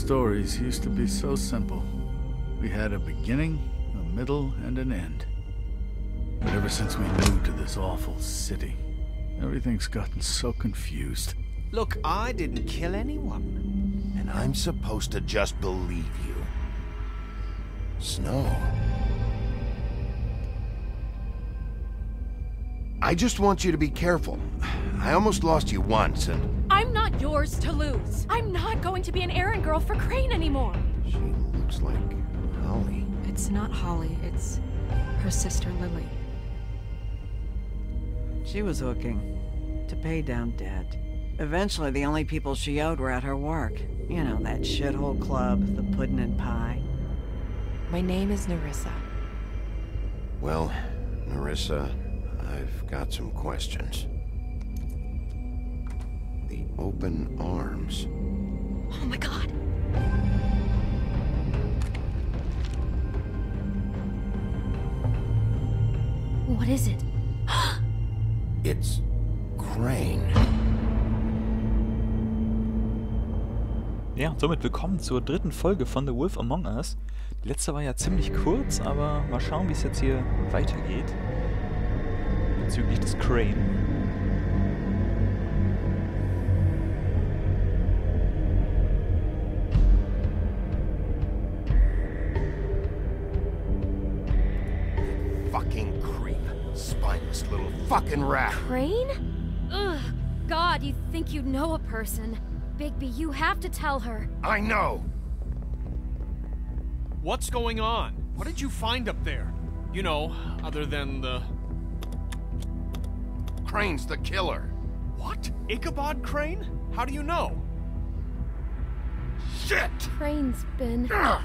stories used to be so simple. We had a beginning, a middle, and an end. But ever since we moved to this awful city, everything's gotten so confused. Look, I didn't kill anyone. And I'm supposed to just believe you. Snow. I just want you to be careful. I almost lost you once, and... I'm not yours to lose. I'm not going to be an errand girl for Crane anymore. She looks like Holly. It's not Holly, it's her sister Lily. She was hooking to pay down debt. Eventually, the only people she owed were at her work. You know, that shithole club, the pudding and pie. My name is Nerissa. Well, Nerissa, I've got some questions. The open arms. Oh my god. What is it? It's Crane. Ja, und somit willkommen zur dritten Folge von The Wolf Among Us. Die letzte war ja ziemlich kurz, aber mal schauen, wie es jetzt hier weitergeht. Bezüglich des Crane. Fucking creep. Spineless little fucking rat. Crane? Ugh. God, you think you know a person. Bigby, you have to tell her. I know. What's going on? What did you find up there? You know, other than the... Crane's the killer. What? Ichabod Crane? How do you know? Shit! Crane's been... Whoa,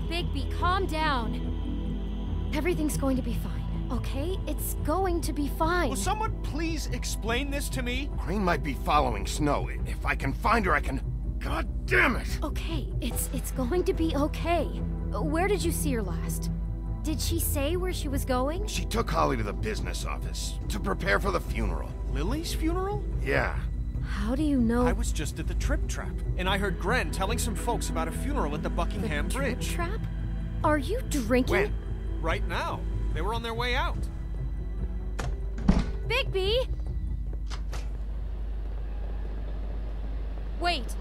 Bigby, calm down. Everything's going to be fine, okay? It's going to be fine. Will someone please explain this to me? Crane might be following Snow. If I can find her, I can... God damn it! Okay, it's going to be okay. Where did you see her last? Did she say where she was going? She took Holly to the business office to prepare for the funeral. Lily's funeral? Yeah. How do you know? I was just at the Trip Trap, and I heard Gren telling some folks about a funeral at the Buckingham the Bridge. Trip Trap? Are you drinking? When? Right now. They were on their way out. Bigby! Wait.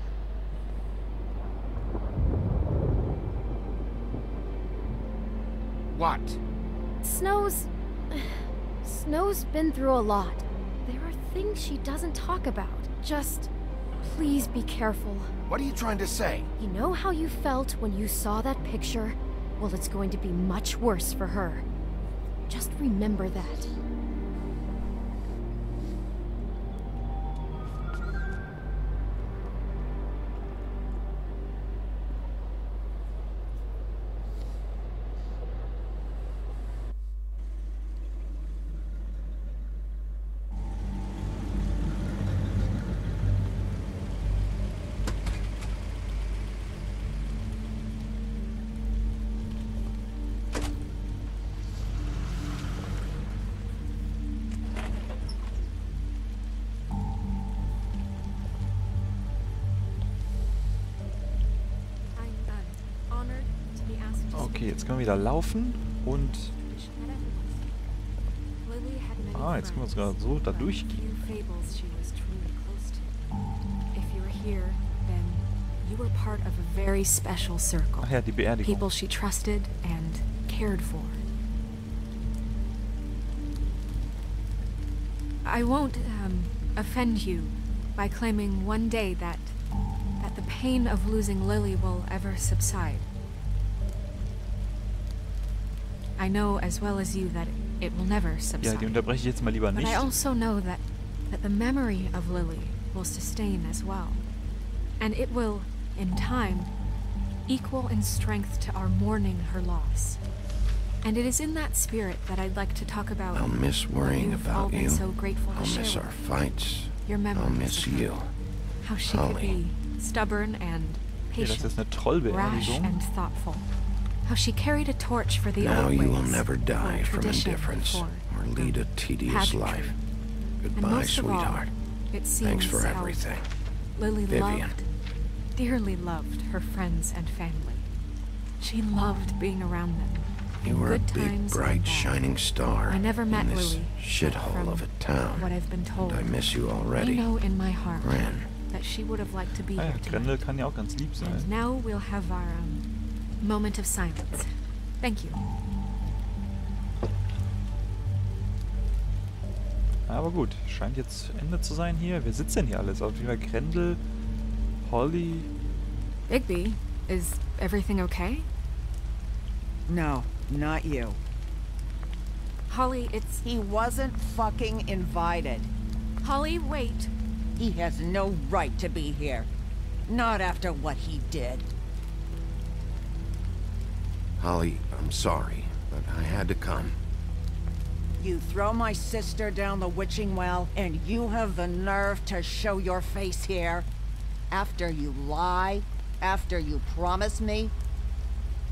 What? Snow's been through a lot. There are things she doesn't talk about. Just please be careful. What are you trying to say? You know how you felt when you saw that picture? Well, it's going to be much worse for her. Just remember that. Okay, jetzt können wir wieder laufen und... jetzt können wir sogar so da durchgehen. Ach ja, die Beerdigung. People she trusted and cared for. I won't offend you by claiming one day that the pain of losing Lily will ever subside. I know as well as you that it will never subside. Ja, die unterbreche ich jetzt mal lieber But nicht. I also know that the memory of Lily will sustain as well. And it will, in time, equal in strength to our mourning her loss. And it is in that spirit that I'd like to talk about. I'll miss worrying you've all about been you. so grateful to I'll share miss with our me. fights. Your memories I'll miss of her. you. How she Holly. could be stubborn and Okay, das patient, ist eine rash Trollbeerdigung. and thoughtful. How she carried a torch for the Now old you will ways, never die for from tradition, indifference for or lead a tedious pageantry. life. And Goodbye, most of all, sweetheart. it seems Thanks for how everything. Lily Vivian. loved dearly loved her friends and family. She loved being around them. You were a Good big, times and bright, bad. shining star I never met in this Lily, shithole from of a town. what I've been told. And I miss you already. I know in my heart Gren. that she would have liked to be Ah ja, here Grendel tonight. kann ja auch ganz lieb sein. And now we'll have our moment of silence. Thank you. Aber gut, scheint jetzt Ende zu sein hier. Wer sitzt denn hier alles? Auf jeden Fall Grendel, Holly. Bigby, is everything okay? No, not you. Holly, it's... He wasn't fucking invited. Holly, wait. He has no right to be here. Not after what he did. Holly, I'm sorry, but I had to come. You throw my sister down the witching well, and you have the nerve to show your face here? After you lie? After you promise me?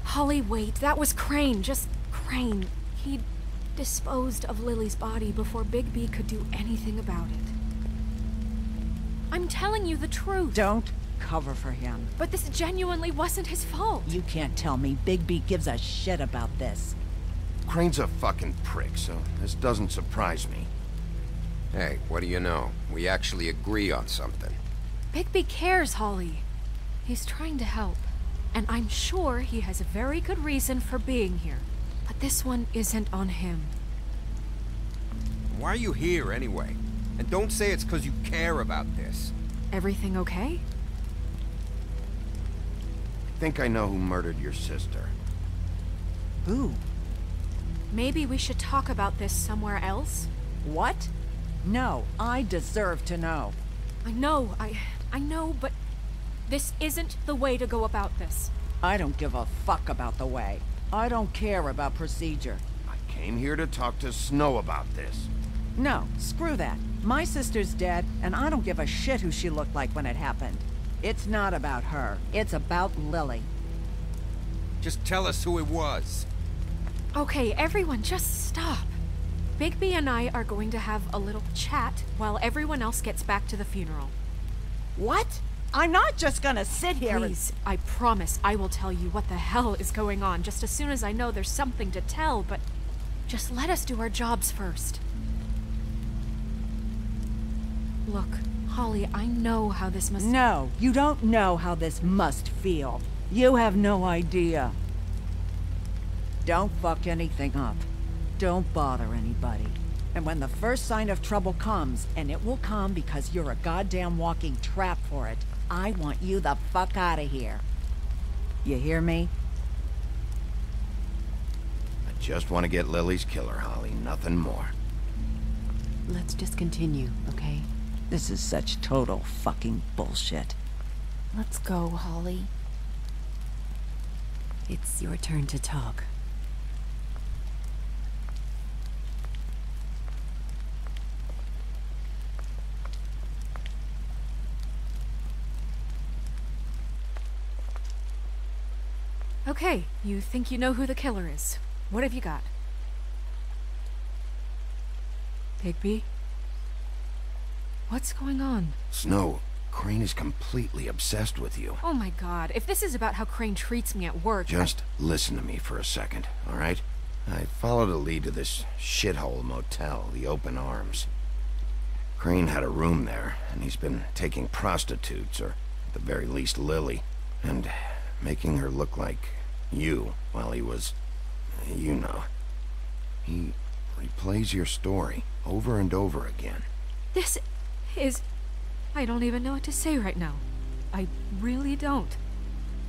Holly, wait. That was Crane. Just Crane. He disposed of Lily's body before Bigby could do anything about it. I'm telling you the truth. Don't cover for him. But this genuinely wasn't his fault. You can't tell me Bigby gives a shit about this. Crane's a fucking prick, so this doesn't surprise me. Hey, what do you know? We actually agree on something. Bigby cares, Holly. He's trying to help. And I'm sure he has a very good reason for being here. But this one isn't on him. Why are you here anyway? And don't say it's because you care about this. Everything okay? I think I know who murdered your sister. Who? Maybe we should talk about this somewhere else? What? No, I deserve to know. I know, but this isn't the way to go about this. I don't give a fuck about the way. I don't care about procedure. I came here to talk to Snow about this. No, screw that. My sister's dead, and I don't give a shit who she looked like when it happened. It's not about her. It's about Lily. Just tell us who it was. Okay, everyone, just stop. Bigby and I are going to have a little chat while everyone else gets back to the funeral. What? I'm not just gonna sit here Please, I promise I will tell you what the hell is going on just as soon as I know there's something to tell, but just let us do our jobs first. Look, Holly, I know how this must... No, you don't know how this must feel. You have no idea. Don't fuck anything up. Don't bother anybody. And when the first sign of trouble comes, and it will come because you're a goddamn walking trap for it, I want you the fuck out of here. You hear me? I just want to get Lily's killer, Holly, nothing more. Let's just continue, okay? This is such total fucking bullshit. Let's go, Holly. It's your turn to talk. Okay, you think you know who the killer is. What have you got? Bigby? What's going on? Snow, Crane is completely obsessed with you. Oh my god, if this is about how Crane treats me at work... Just listen to me for a second, all right? I followed a lead to this shithole motel, the Open Arms. Crane had a room there, and he's been taking prostitutes, or at the very least Lily, and making her look like you while he was... you know. He replays your story over and over again. This is... I don't even know what to say right now. I really don't.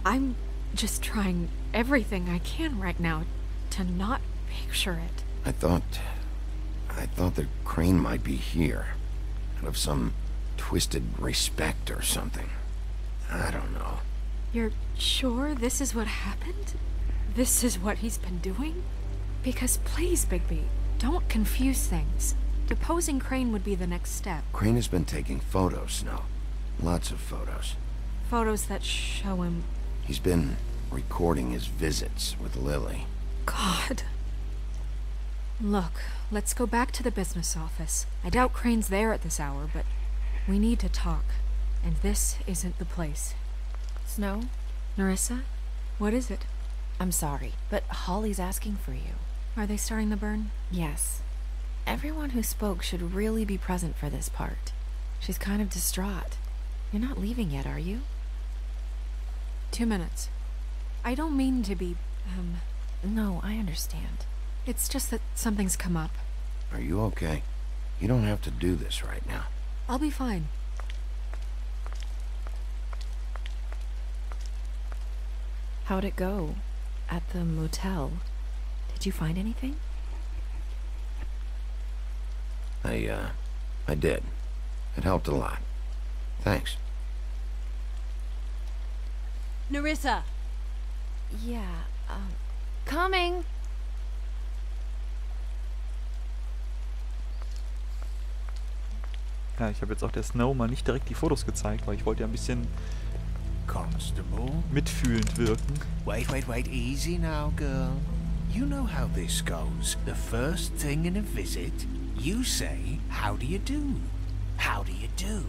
I'm just trying everything I can right now to not picture it. I thought that Crane might be here. Out of some twisted respect or something. I don't know. You're sure this is what happened? This is what he's been doing? Because please, Bigby, don't confuse things. Deposing Crane would be the next step. Crane has been taking photos, Snow. Lots of photos. Photos that show him... He's been recording his visits with Lily. God. Look, let's go back to the business office. I doubt Crane's there at this hour, but we need to talk. And this isn't the place. Snow? Nerissa? What is it? I'm sorry, but Holly's asking for you. Are they starting the burn? Yes. Everyone who spoke should really be present for this part. She's kind of distraught. You're not leaving yet, are you? 2 minutes. I don't mean to be, No, I understand. It's just that something's come up. Are you okay? You don't have to do this right now. I'll be fine. How'd it go? At the motel? Did you find anything? I did. It helped a lot. Thanks. Nerissa! Yeah, Coming! Ja, ich habe jetzt auch der Snow mal nicht direkt die Fotos gezeigt, weil ich wollte ja ein bisschen Constable? mitfühlend wirken. Wait, easy now, girl. You know how this goes. The first thing in a visit, you say, how do you do? How do you do?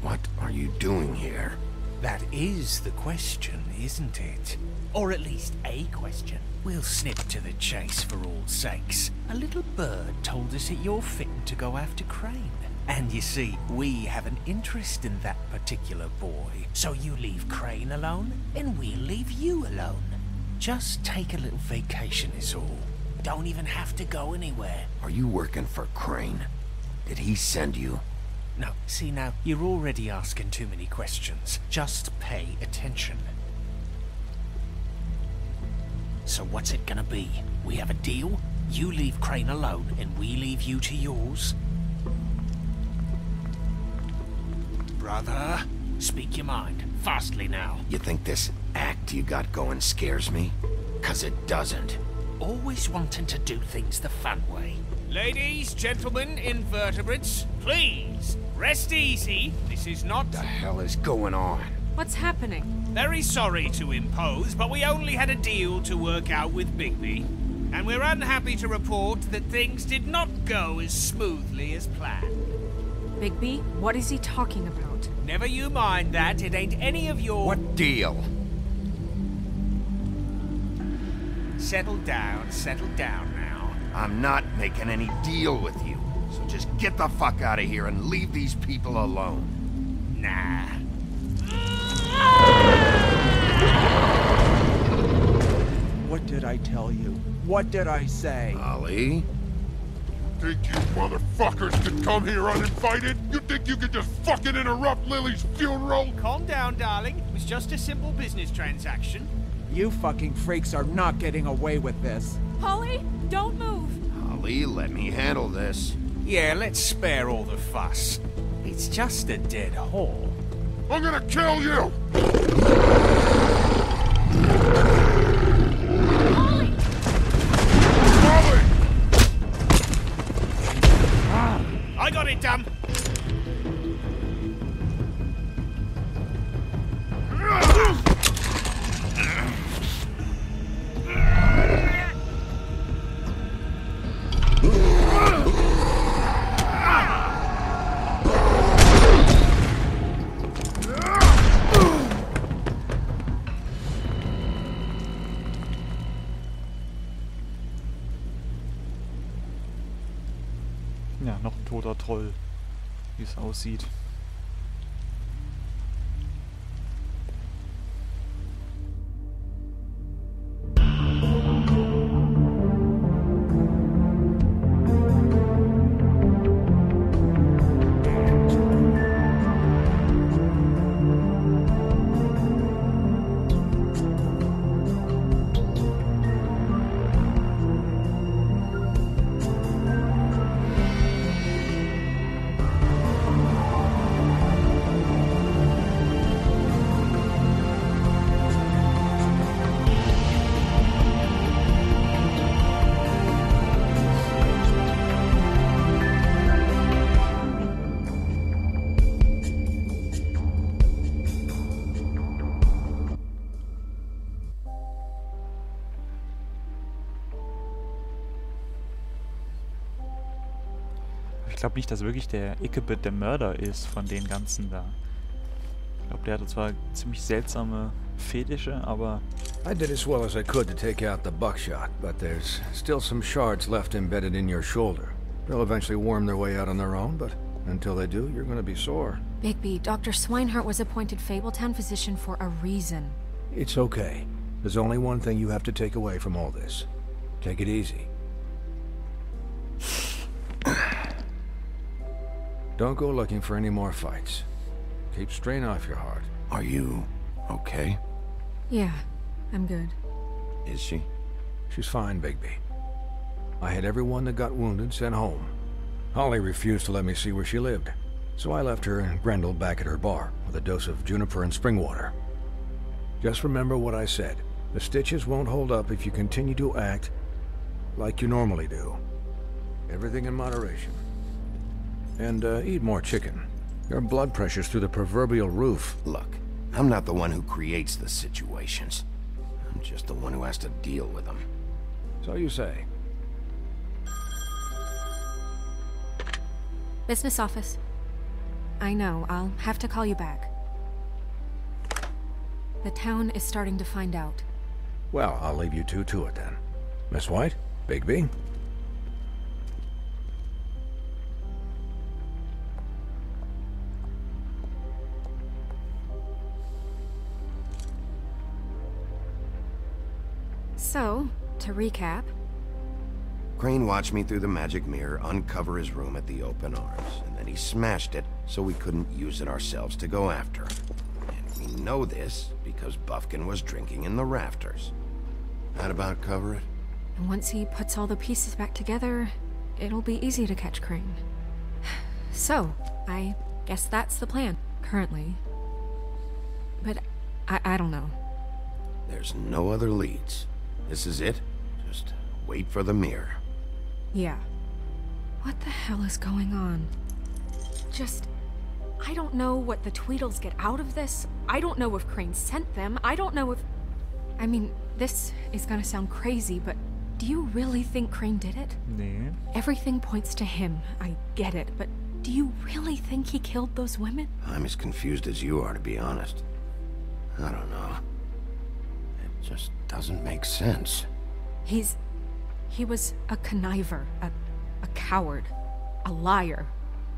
What are you doing here? That is the question, isn't it? Or at least a question. We'll snip to the chase for all sakes. A little bird told us that you're fitting to go after Crane. And you see, we have an interest in that particular boy. So you leave Crane alone, and we'll leave you alone. Just take a little vacation is all. Don't even have to go anywhere. Are you working for Crane? Did he send you? No, see now, you're already asking too many questions. Just pay attention. So what's it gonna be? We have a deal? You leave Crane alone, and we leave you to yours? Brother, speak your mind. Fastly now. You think this act you got going scares me? 'Cause it doesn't. Always wanting to do things the fun way. Ladies, gentlemen, invertebrates, please, rest easy. This is not... What the hell is going on? What's happening? Very sorry to impose, but we only had a deal to work out with Bigby. And we're unhappy to report that things did not go as smoothly as planned. Bigby, what is he talking about? Never you mind that, it ain't any of your... What deal? Settle down now. I'm not making any deal with you. So just get the fuck out of here and leave these people alone. Nah. What did I tell you? What did I say? Ollie? Think you motherfuckers could come here uninvited? You think you could just fucking interrupt Lily's funeral? Calm down, darling. It was just a simple business transaction. You fucking freaks are not getting away with this. Holly, don't move! Ollie, let me handle this. Yeah, let's spare all the fuss. It's just a dead whore. I'm gonna kill you! Holly! Molly! I got it, dumb. Ja, noch ein toter Troll, wie es aussieht. Ich glaube nicht, dass wirklich der Ichabod der Mörder ist von den ganzen da. Ich glaube, der hatte zwar ziemlich seltsame Fetische, aber... I did as well as I could to take out the buckshot, but there's still some shards left embedded in your shoulder. They'll eventually worm their way out on their own, but until they do, you're gonna be sore. Bigby, Dr. Swinehart was appointed Fabletown physician for a reason. It's okay. There's only one thing you have to take away from all this. Take it easy. Don't go looking for any more fights. Keep strain off your heart. Are you okay? Yeah, I'm good. Is she? She's fine, Bigby. I had everyone that got wounded sent home. Holly refused to let me see where she lived, so I left her and Grendel back at her bar with a dose of juniper and spring water. Just remember what I said. The stitches won't hold up if you continue to act like you normally do. Everything in moderation. And eat more chicken. Your blood pressure's through the proverbial roof. Look, I'm not the one who creates the situations. I'm just the one who has to deal with them. So you say. Business office. I know, I'll have to call you back. The town is starting to find out. Well, I'll leave you two to it then. Miss White, Bigby. So, to recap... Crane watched me through the magic mirror uncover his room at the open arms, and then he smashed it so we couldn't use it ourselves to go after him. And we know this because Buffkin was drinking in the rafters. That about cover it? And once he puts all the pieces back together, it'll be easy to catch Crane. So, I guess that's the plan, currently. But I don't know. There's no other leads. This is it. Just wait for the mirror. Yeah. What the hell is going on? I don't know what the Tweedles get out of this. I don't know if Crane sent them. I don't know if... I mean, this is gonna sound crazy, but do you really think Crane did it? Nee. Everything points to him. I get it, but do you really think he killed those women? I'm as confused as you are, to be honest. I don't know. It just doesn't make sense. He was a conniver, a coward, a liar.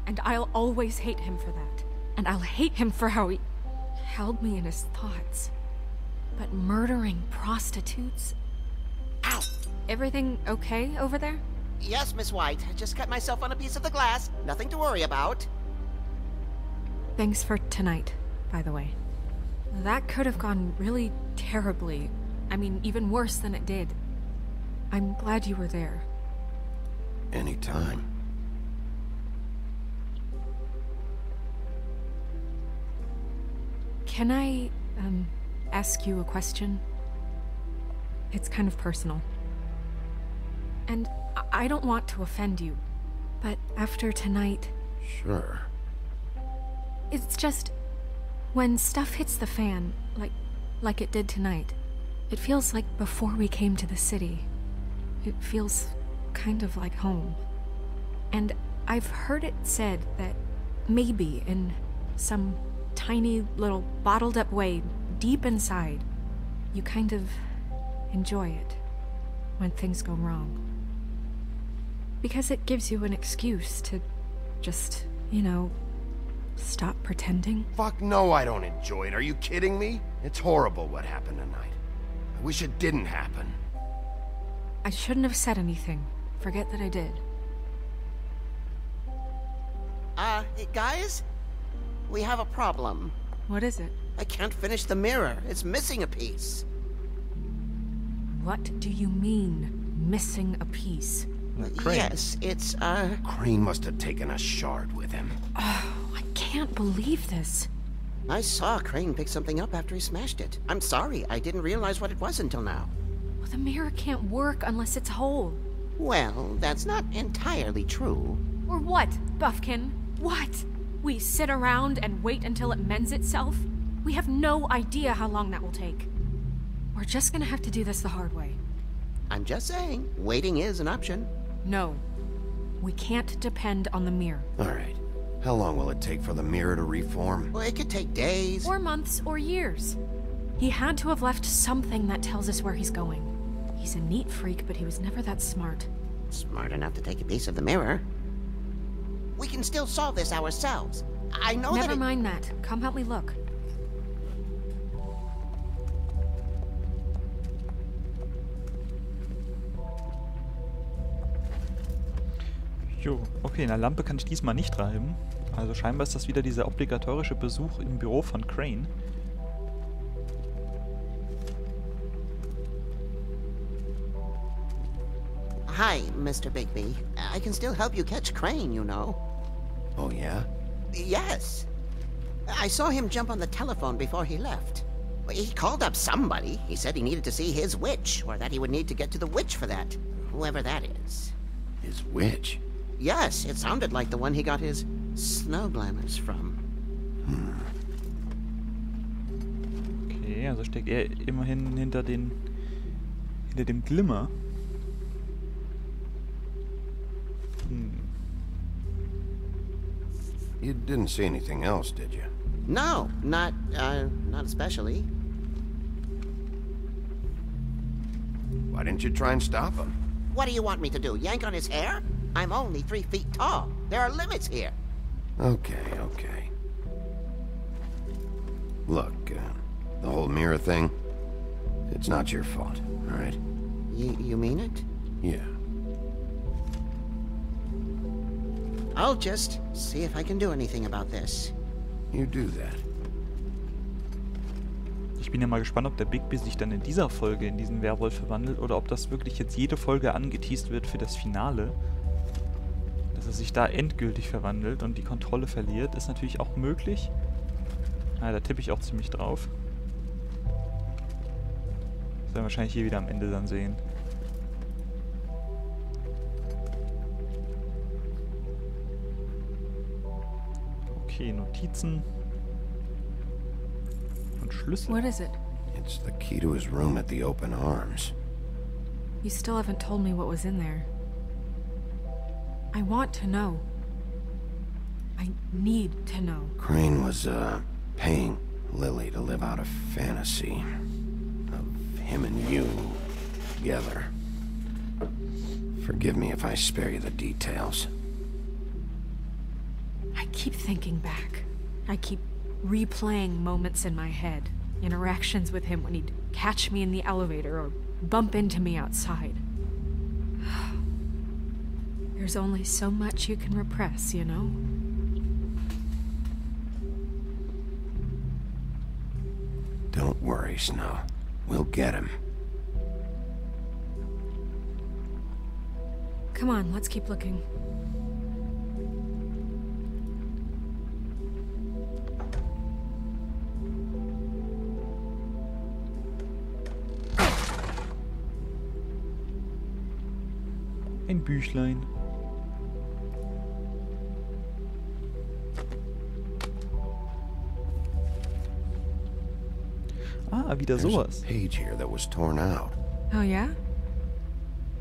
And I'll always hate him for that. And I'll hate him for how he held me in his thoughts. But murdering prostitutes? Ow! Everything okay over there? Yes, Miss White. I just cut myself on a piece of the glass. Nothing to worry about. Thanks for tonight, by the way. That could have gone really terribly. I mean, even worse than it did. I'm glad you were there. Anytime. Can I, ask you a question? It's kind of personal. And I don't want to offend you, but after tonight... Sure. It's just... when stuff hits the fan, like it did tonight, it feels like before we came to the city. It feels kind of like home. And I've heard it said that maybe in some tiny little bottled up way deep inside, you kind of enjoy it when things go wrong. Because it gives you an excuse to just, you know, stop pretending. Fuck no, I don't enjoy it. Are you kidding me? It's horrible what happened tonight. I wish it didn't happen. I shouldn't have said anything. Forget that I did. Guys? We have a problem. What is it? I can't finish the mirror. It's missing a piece. What do you mean, missing a piece? Yes, it's, Crane must have taken a shard with him. Oh, I can't believe this. I saw Crane pick something up after he smashed it. I'm sorry, I didn't realize what it was until now. Well, the mirror can't work unless it's whole. Well, that's not entirely true. Or what, Buffkin? What? We sit around and wait until it mends itself? We have no idea how long that will take. We're just gonna have to do this the hard way. I'm just saying, waiting is an option. No. We can't depend on the mirror. All right. How long will it take for the mirror to reform? Well, it could take days. Or months or years. He had to have left something that tells us where he's going. He's a neat freak, but he was never that smart. Smart enough to take a piece of the mirror. We can still solve this ourselves. I know that. Never mind that. Come help me look. Jo, okay, eine Lampe kann ich diesmal nicht reiben. Also scheinbar ist das wieder dieser obligatorische Besuch im Büro von Crane. Hi, Mr. Bigby. I can still help you catch Crane, you know. Oh, yeah? Yes. I saw him jump on the telephone before he left. He called up somebody. He said he needed to see his witch, or that he would need to get to the witch for that. Whoever that is. His witch? Yes, it sounded like the one he got his snow glamours from. Okay, also steckt er immerhin hinter dem Glimmer. You didn't see anything else, did you? No, not especially. Why didn't you try and stop him? What do you want me to do, yank on his hair? I'm only 3 feet tall. There are limits here. Okay. Look, the whole mirror thing, it's not your fault, all right? You mean it? Yeah. I'll just see if I can do anything about this. You do that. Ich bin ja mal gespannt, ob der Bigby sich dann in dieser Folge in diesen Werwolf verwandelt oder ob das wirklich jetzt jede Folge angeteast wird für das Finale. Dass er sich da endgültig verwandelt und die Kontrolle verliert, ist natürlich auch möglich. Ah, da tippe ich auch ziemlich drauf. Das werden wir wahrscheinlich hier wieder am Ende dann sehen. Okay, Notizen. Und Schlüssel. What is it? It's the key to his room at the Open Arms. You still haven't told me what was in there. I want to know. I need to know. Crane was, paying Lily to live out a fantasy of him and you together. Forgive me if I spare you the details. I keep thinking back. I keep replaying moments in my head. Interactions with him when he'd catch me in the elevator or bump into me outside. There's only so much you can repress, you know? Don't worry, Snow. We'll get him. Come on, let's keep looking. Ein Büchlein. Ah, wieder sowas. There's a page here that was torn out. Oh, yeah?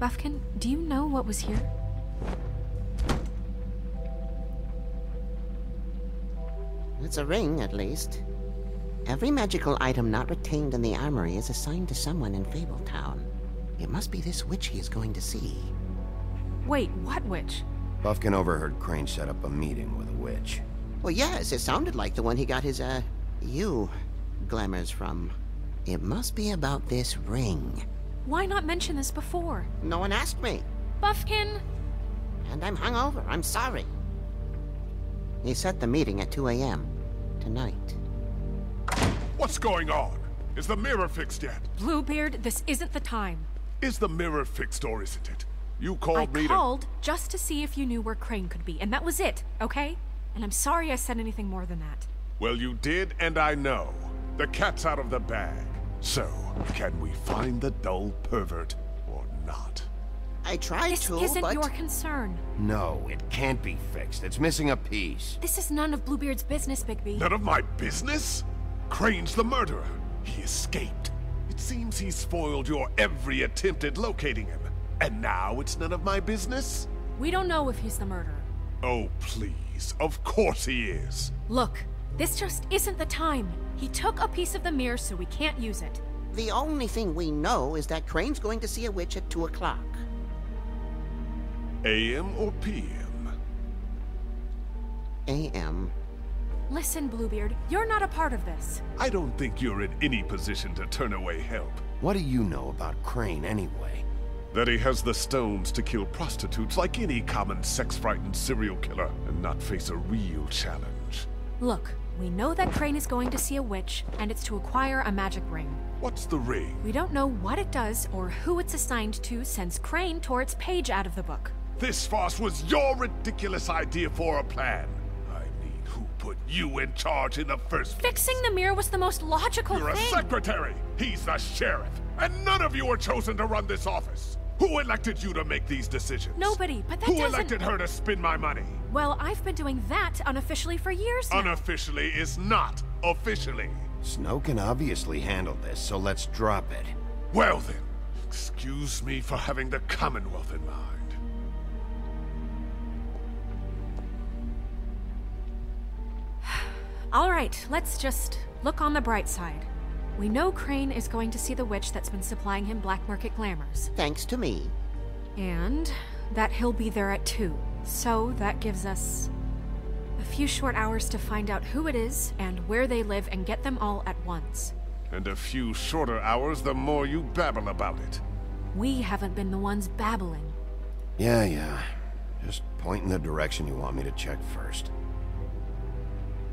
Buffkin, do you know what was here? It's a ring, at least. Every magical item not retained in the armory is assigned to someone in Fabletown. It must be this witch he is going to see. Wait, what witch? Buffkin overheard Crane set up a meeting with a witch. Well, yes, it sounded like the one he got his, glamours from. It must be about this ring. Why not mention this before? No one asked me. Buffkin! And I'm hungover. I'm sorry. He set the meeting at 2 a.m. tonight. What's going on? Is the mirror fixed yet? Bluebeard, this isn't the time. Is the mirror fixed or isn't it? You called me I called just to see if you knew where Crane could be, and that was it, okay? And I'm sorry I said anything more than that. Well, you did, and I know. The cat's out of the bag. So, can we find the dull pervert or not? I tried This to, isn't but... your concern. No, it can't be fixed. It's missing a piece. This is none of Bluebeard's business, Bigby. None of my business? Crane's the murderer. He escaped. It seems he spoiled your every attempt at locating him. And now it's none of my business? We don't know if he's the murderer. Oh, please. Of course he is. Look, this just isn't the time. He took a piece of the mirror, so we can't use it. The only thing we know is that Crane's going to see a witch at 2 o'clock. AM or PM? AM. Listen, Bluebeard, you're not a part of this. I don't think you're in any position to turn away help. What do you know about Crane anyway? That he has the stones to kill prostitutes like any common sex-frightened serial killer and not face a real challenge. Look, we know that Crane is going to see a witch, and it's to acquire a magic ring. What's the ring? We don't know what it does or who it's assigned to since Crane tore its page out of the book. This farce was your ridiculous idea for a plan. I mean, who put you in charge in the first place? Fixing the mirror was the most logical You're thing. a secretary! He's the sheriff! And none of you were chosen to run this office! Who elected you to make these decisions? Nobody, but that Who doesn't... elected her to spend my money? Well, I've been doing that unofficially for years now. Unofficially is not officially. Snow can obviously handle this, so let's drop it. Well then, excuse me for having the Commonwealth in mind. All right, let's just look on the bright side. We know Crane is going to see the witch that's been supplying him black market glamours. Thanks to me. And that he'll be there at 2. So that gives us a few short hours to find out who it is and where they live and get them all at once. And a few shorter hours the more you babble about it. We haven't been the ones babbling. Yeah. Just point in the direction you want me to check first.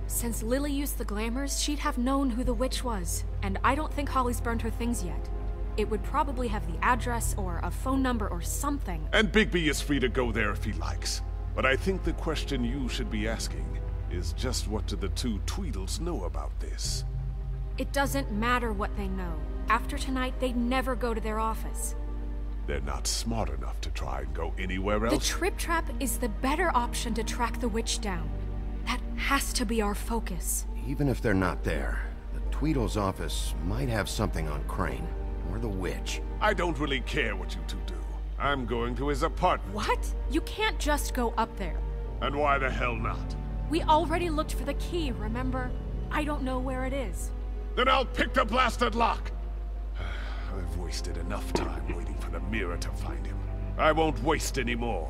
Since Lily used the glamours, she'd have known who the witch was, and I don't think Holly's burned her things yet. It would probably have the address or a phone number or something. And Bigby is free to go there if he likes. But I think the question you should be asking is just what do the two Tweedles know about this? It doesn't matter what they know. After tonight, they'd never go to their office. They're not smart enough to try and go anywhere else? The Trip Trap is the better option to track the witch down. That has to be our focus. Even if they're not there, the Tweedle's office might have something on Crane, or the witch. I don't really care what you two do. I'm going to his apartment. What? You can't just go up there. And why the hell not? We already looked for the key, remember? I don't know where it is. Then I'll pick the blasted lock! I've wasted enough time waiting for the mirror to find him. I won't waste any more.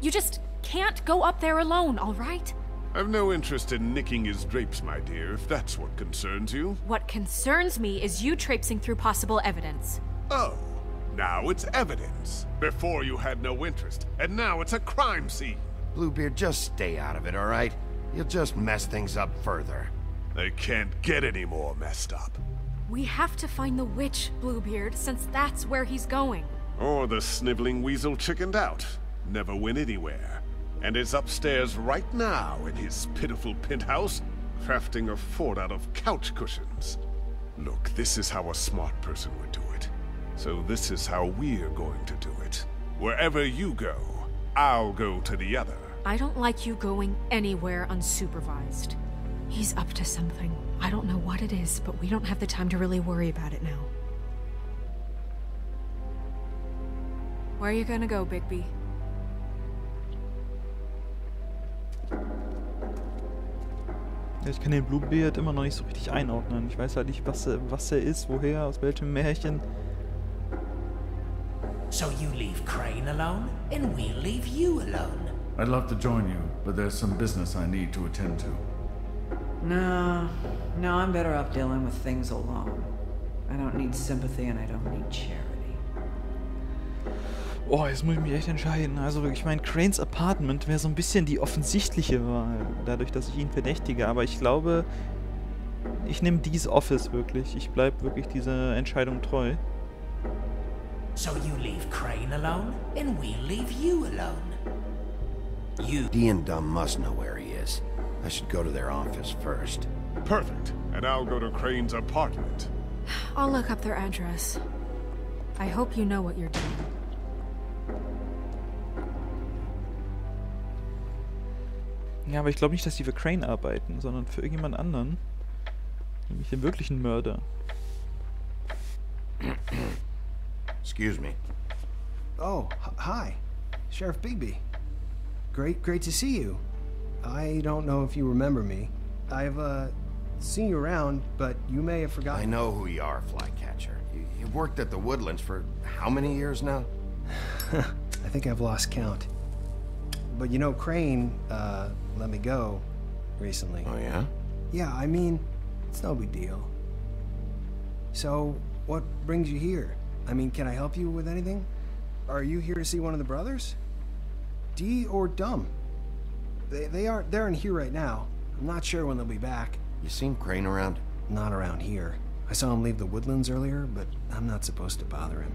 You just can't go up there alone, all right? I've no interest in nicking his drapes, my dear, if that's what concerns you. What concerns me is you traipsing through possible evidence. Oh, now it's evidence. Before you had no interest, and now it's a crime scene. Bluebeard, just stay out of it, all right? You'll just mess things up further. They can't get any more messed up. We have to find the witch, Bluebeard, since that's where he's going. Or the sniveling weasel chickened out. Never went anywhere. And is upstairs right now in his pitiful penthouse, crafting a fort out of couch cushions. Look, this is how a smart person would do it. So this is how we're going to do it. Wherever you go, I'll go to the other. I don't like you going anywhere unsupervised. He's up to something. I don't know what it is, but we don't have the time to really worry about it now. Where are you gonna go, Bigby? Ich kann den Bluebeard immer noch nicht so richtig einordnen. Ich weiß halt nicht, was er ist, woher, aus welchem Märchen. So you leave Crane alone, and we'll leave you alone. I'd love to join you, but there's some business I need to attend to. No, I'm better off dealing with things alone. I don't need sympathy and I don't need charity. Oh, jetzt muss ich mich echt entscheiden. Also wirklich, ich meine, Cranes Apartment wäre so ein bisschen die offensichtliche Wahl, dadurch, dass ich ihn verdächtige. Aber ich glaube, ich nehme Dee's Office wirklich. Ich bleibe wirklich dieser Entscheidung treu. So you leave Crane alone, and we'll leave you alone. Dee and Dumb must know where he is. I should go to their office first. Perfect. And I'll go to Crane's apartment. I'll look up their address. I hope you know what you're doing. Ja, aber ich glaube nicht, dass die für Crane arbeiten, sondern für irgendjemand anderen. Nämlich den wirklichen Mörder. Excuse me. Oh, hi. Sheriff Bigby. Great to see you. I don't know if you remember me. I've, seen you around, but you may have forgotten. I know who you are, Flycatcher. You've worked at the Woodlands for how many years now? I think I've lost count. But you know, Crane, let me go recently. Oh, yeah? Yeah, I mean, it's no big deal. So, what brings you here? I mean, can I help you with anything? Are you here to see one of the brothers? Dee or Dumb? They're in here right now. I'm not sure when they'll be back. You seen Crane around? Not around here. I saw him leave the Woodlands earlier, but I'm not supposed to bother him.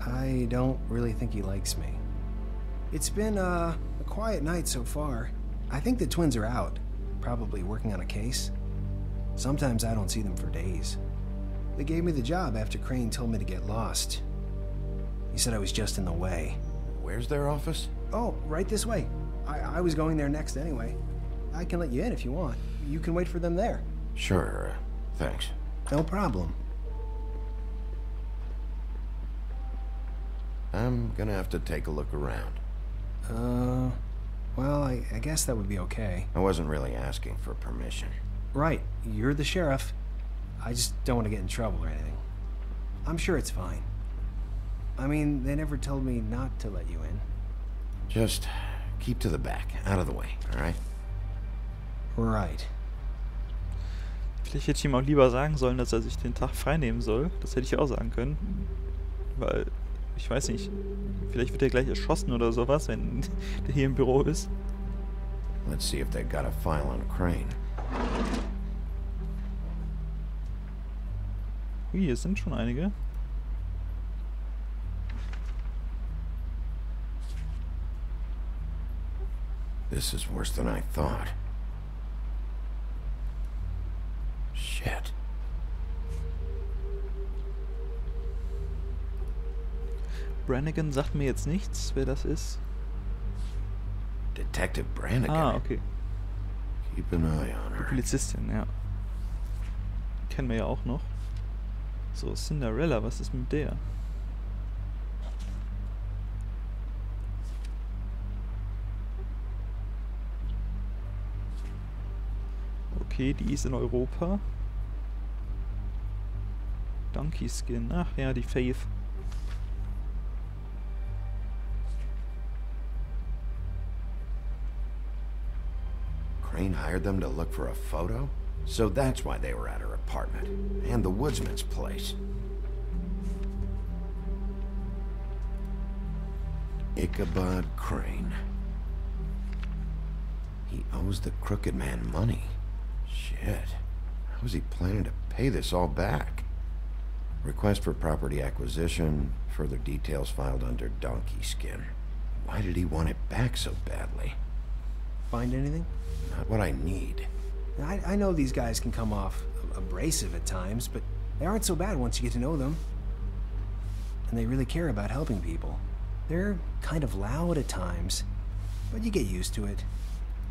I don't really think he likes me. It's been a quiet night so far. I think the twins are out, probably working on a case. Sometimes I don't see them for days. They gave me the job after Crane told me to get lost. He said I was just in the way. Where's their office? Oh, right this way. I was going there next anyway. I can let you in if you want. You can wait for them there. Sure, thanks. No problem. I'm gonna have to take a look around. Well, I guess that would be okay. I wasn't really asking for permission. Right, you're the sheriff. I just don't want to get in trouble or anything. I'm sure it's fine. I mean, they never told me not to let you in. Just keep to the back, out of the way, alright? Right. Vielleicht hätte ich ihm auch lieber sagen sollen, dass er sich den Tag frei nehmen soll. Das hätte ich auch sagen können. Weil, ich weiß nicht, vielleicht wird er gleich erschossen oder sowas, wenn der hier im Büro ist. Let's see if they got a file on Crane. Ui, hier sind schon einige. This is worse than I thought. Shit. Brannigan sagt mir jetzt nichts, wer das ist. Detective Brannigan? Ah, okay. Keep an eye on Die her. Polizistin, ja. Kennen wir ja auch noch. So, Cinderella, was ist mit der? Okay, die ist in Europa. Donkey Skin, ach ja, die Faith. Crane hired them to look for a photo? So that's why they were at her apartment. And the woodsman's place. Ichabod Crane. He owes the crooked man money. Shit. How is he planning to pay this all back? Request for property acquisition. Further details filed under Donkey Skin. Why did he want it back so badly? Find anything? Not what I need. I know these guys can come off abrasive at times, but they aren't so bad once you get to know them. And they really care about helping people. They're kind of loud at times, but you get used to it.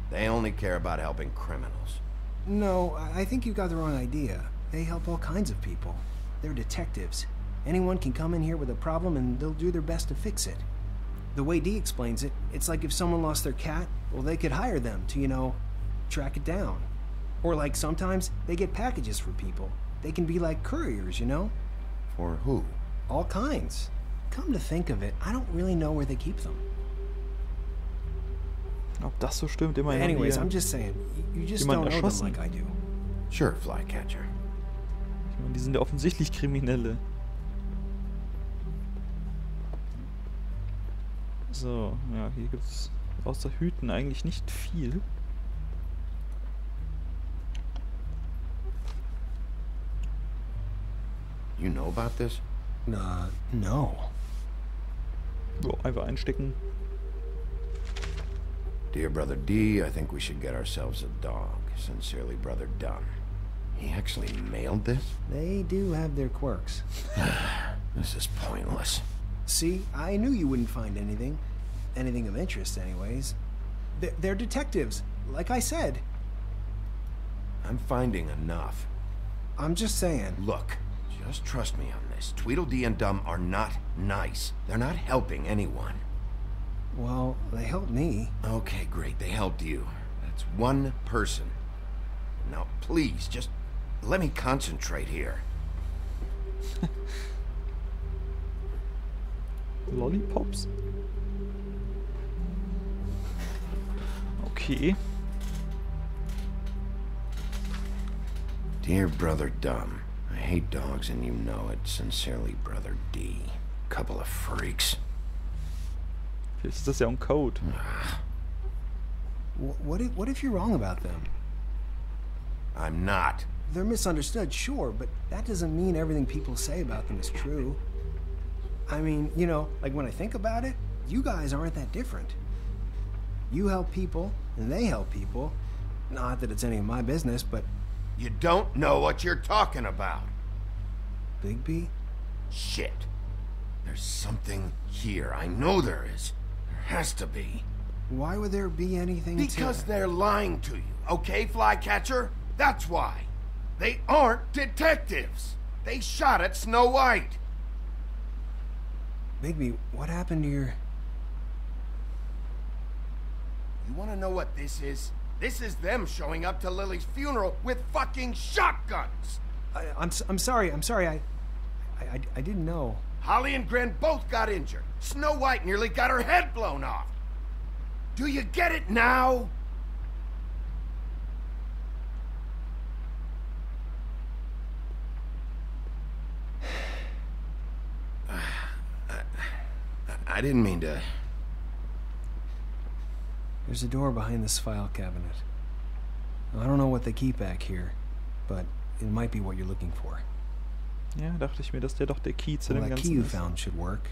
They only care about helping criminals. No, I think you got the wrong idea. They help all kinds of people. They're detectives. Anyone can come in here with a problem and they'll do their best to fix it. The way Dee explains it, it's like if someone lost their cat, well, they could hire them to, you know, track it down. Or like sometimes they get packages for people. They can be like couriers, you know? For who? All kinds. Come to think of it, I don't really know where they keep them. Ob das so stimmt, immerhin. Anyways, I'm just saying, you just don't know them like I do. Sure, Flycatcher. Ich meine, die sind ja offensichtlich Kriminelle. So, ja, hier gibt's außer Hüten eigentlich nicht viel. You know about this? No. So, einfach einstecken. Dear Brother D, I think we should get ourselves a dog. Sincerely, Brother Dunn. He actually mailed this? They do have their quirks. This is pointless. See, I knew you wouldn't find anything. Anything of interest, anyways. They're detectives, like I said. I'm finding enough. I'm just saying. Look, just trust me on this. Tweedledee and Dumb are not nice. They're not helping anyone. Well, they helped me. Okay, great. They helped you. That's one person. Now, please, just let me concentrate here. Lollipops? Okay. Dear Brother Dumb, I hate dogs and you know it. Sincerely, Brother D. Couple of freaks. Vielleicht ist das ja ein Code. What if you're wrong about them? I'm not. They're misunderstood, sure, but that doesn't mean everything people say about them is true. I mean, you know, like when I think about it, you guys aren't that different. You help people, and they help people. Not that it's any of my business, but... You don't know what you're talking about. Bigby? Shit. There's something here. I know there is. There has to be. Why would there be anything Because they're lying to you, okay, Flycatcher? That's why. They aren't detectives. They shot at Snow White. Bigby, what happened to your... You want to know what this is? This is them showing up to Lily's funeral with fucking shotguns. I'm sorry. I didn't know. Holly and Gren both got injured. Snow White nearly got her head blown off. Do you get it now? I didn't mean to... There's a door behind this file cabinet. I don't know what they keep back here, but it might be what you're looking for. Ja, dachte ich mir, dass der doch der Key zu dem That Ganzen key you ist. found should work.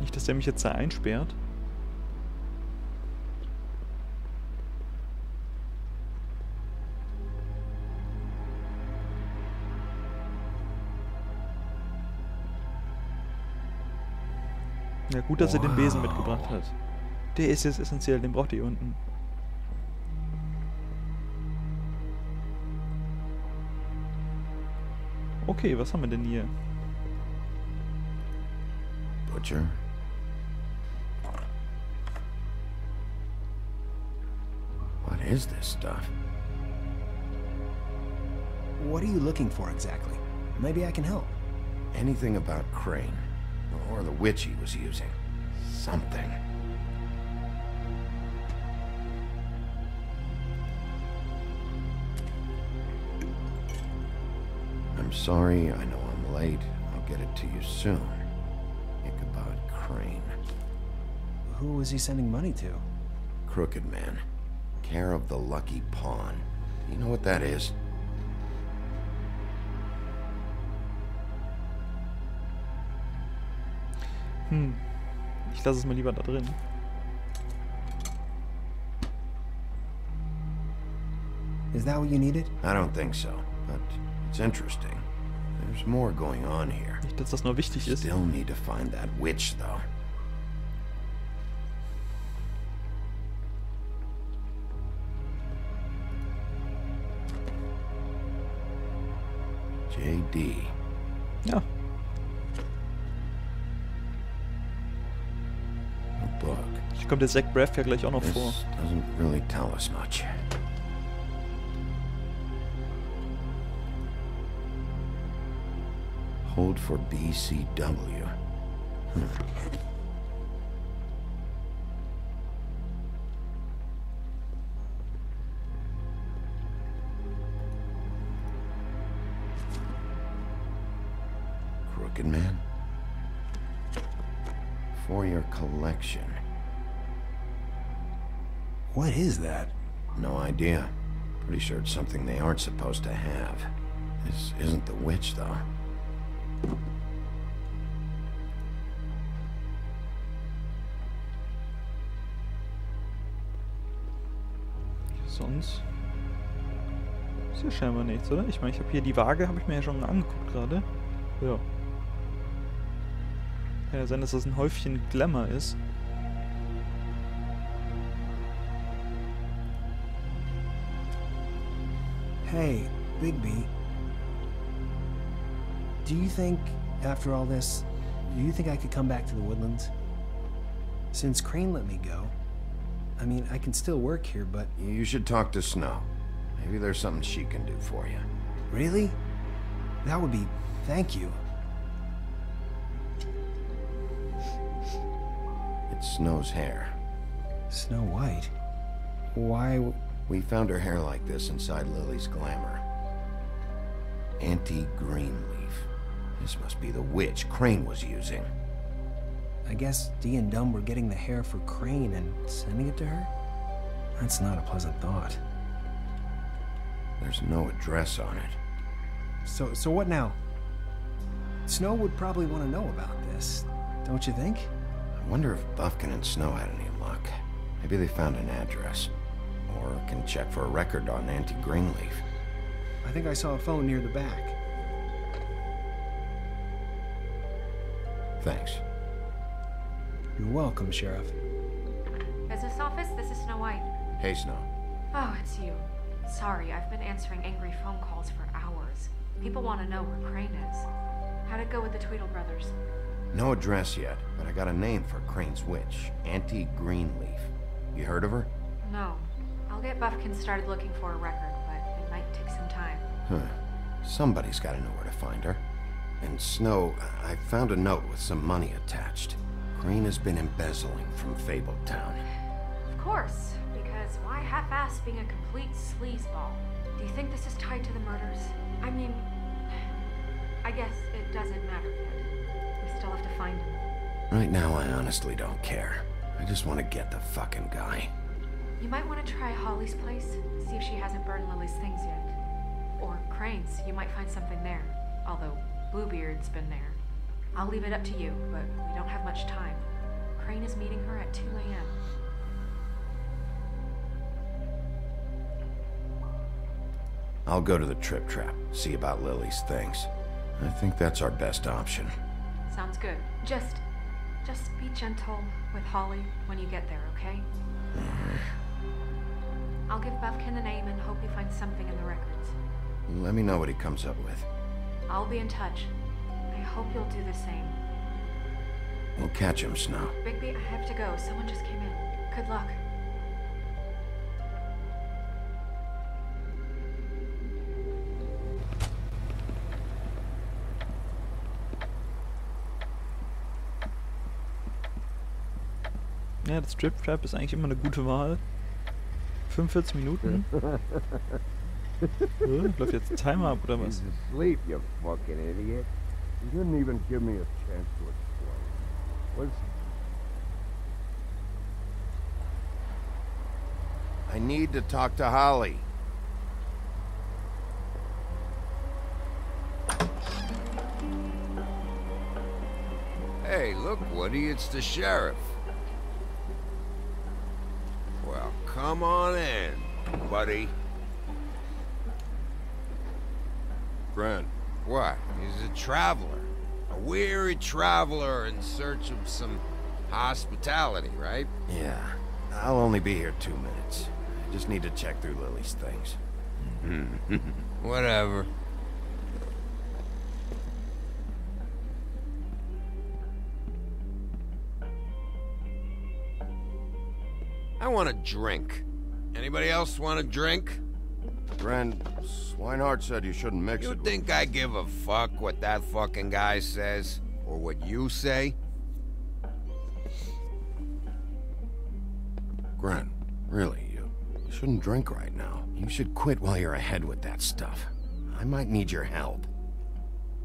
Nicht, dass der mich jetzt da einsperrt. Ja, gut, dass er den Besen mitgebracht hat. Der ist jetzt essentiell, den braucht ihr hier unten. Okay, was haben wir denn hier? Butcher. What is this stuff? What are you looking for exactly? Maybe I can help. Anything about Crane. Or the witch he was using. Something. I'm sorry, I know I'm late. I'll get it to you soon. Ichabod Crane. Who was he sending money to? Crooked Man. Care of the Lucky Pawn. You know what that is? Ich lasse es mal lieber da drin. Is that what you needed? I don't think so, but it's interesting. There's more going on here. Nicht, dass das nur wichtig ist. Still need to find that witch, though. J.D. Ja. Book. Hier kommt der Zach Braff ja gleich auch noch vor. This doesn't really tell us much. Hold for BCW. Crooked Man? For your collection. What is that? No idea. Pretty sure it's something they aren't supposed to have. This isn't the witch, though. Sonst ist ja scheinbar nichts, oder? Ich meine, ich habe hier die Waage, habe ich mir ja schon angeguckt gerade. Ja. Kann ja sein, dass das ein Häufchen Glamour ist. Hey, Bigby. Do you think, after all this, do you think I could come back to the Woodlands? Since Crane let me go, I mean, I can still work here, but... You should talk to Snow. Maybe there's something she can do for you. Really? That would be... thank you. It's Snow's hair. Snow White? Why... We found her hair like this inside Lily's glamour. Anti-Greenleaf. This must be the witch Crane was using. I guess Dee and Dumb were getting the hair for Crane and sending it to her? That's not a pleasant thought. There's no address on it. So what now? Snow would probably want to know about this, don't you think? I wonder if Buffkin and Snow had any luck. Maybe they found an address. Or can check for a record on Anti-Greenleaf. I think I saw a phone near the back. Thanks. You're welcome, Sheriff. Business office, this is Snow White. Hey, Snow. Oh, it's you. Sorry, I've been answering angry phone calls for hours. People want to know where Crane is. How'd it go with the Tweedle brothers? No address yet, but I got a name for Crane's witch. Anti-Greenleaf. You heard of her? No. I'll get Buffkin started looking for a record, but it might take some time. Huh. Somebody's got to know where to find her. And Snow, I found a note with some money attached. Crane has been embezzling from Fabletown. Of course, because why half-ass being a complete sleazeball? Do you think this is tied to the murders? I mean, I guess it doesn't matter yet. We still have to find him. Right now, I honestly don't care. I just want to get the fucking guy. You might want to try Holly's place, see if she hasn't burned Lily's things yet. Or Crane's, you might find something there. Although, Bluebeard's been there. I'll leave it up to you, but we don't have much time. Crane is meeting her at 2 a.m. I'll go to the Trip Trap, see about Lily's things. I think that's our best option. Sounds good. Just be gentle with Holly when you get there, okay? I'll give Buffkin the name and hope he finds something in the records. Let me know what he comes up with. I'll be in touch. I hope you'll do the same. We'll catch him, Snow. Bigby, I have to go. Someone just came in. Good luck. Ja, das Strip Trap ist eigentlich immer eine gute Wahl. 45 Minuten. Läuft jetzt ein Timer ab oder was? He's asleep, you fucking idiot. You didn't even give me a chance to explain. I need to talk to Holly. Hey, look, Woody, it's the sheriff. Well, come on in, buddy. Grant. What? He's a traveler. A weary traveler in search of some hospitality, right? Yeah. I'll only be here 2 minutes. I just need to check through Lily's things. Whatever. I want a drink. Anybody else want a drink? Gren, Swinehart said you shouldn't mix it You with... think I give a fuck what that fucking guy says? Or what you say? Gren, really, you shouldn't drink right now. You should quit while you're ahead with that stuff. I might need your help.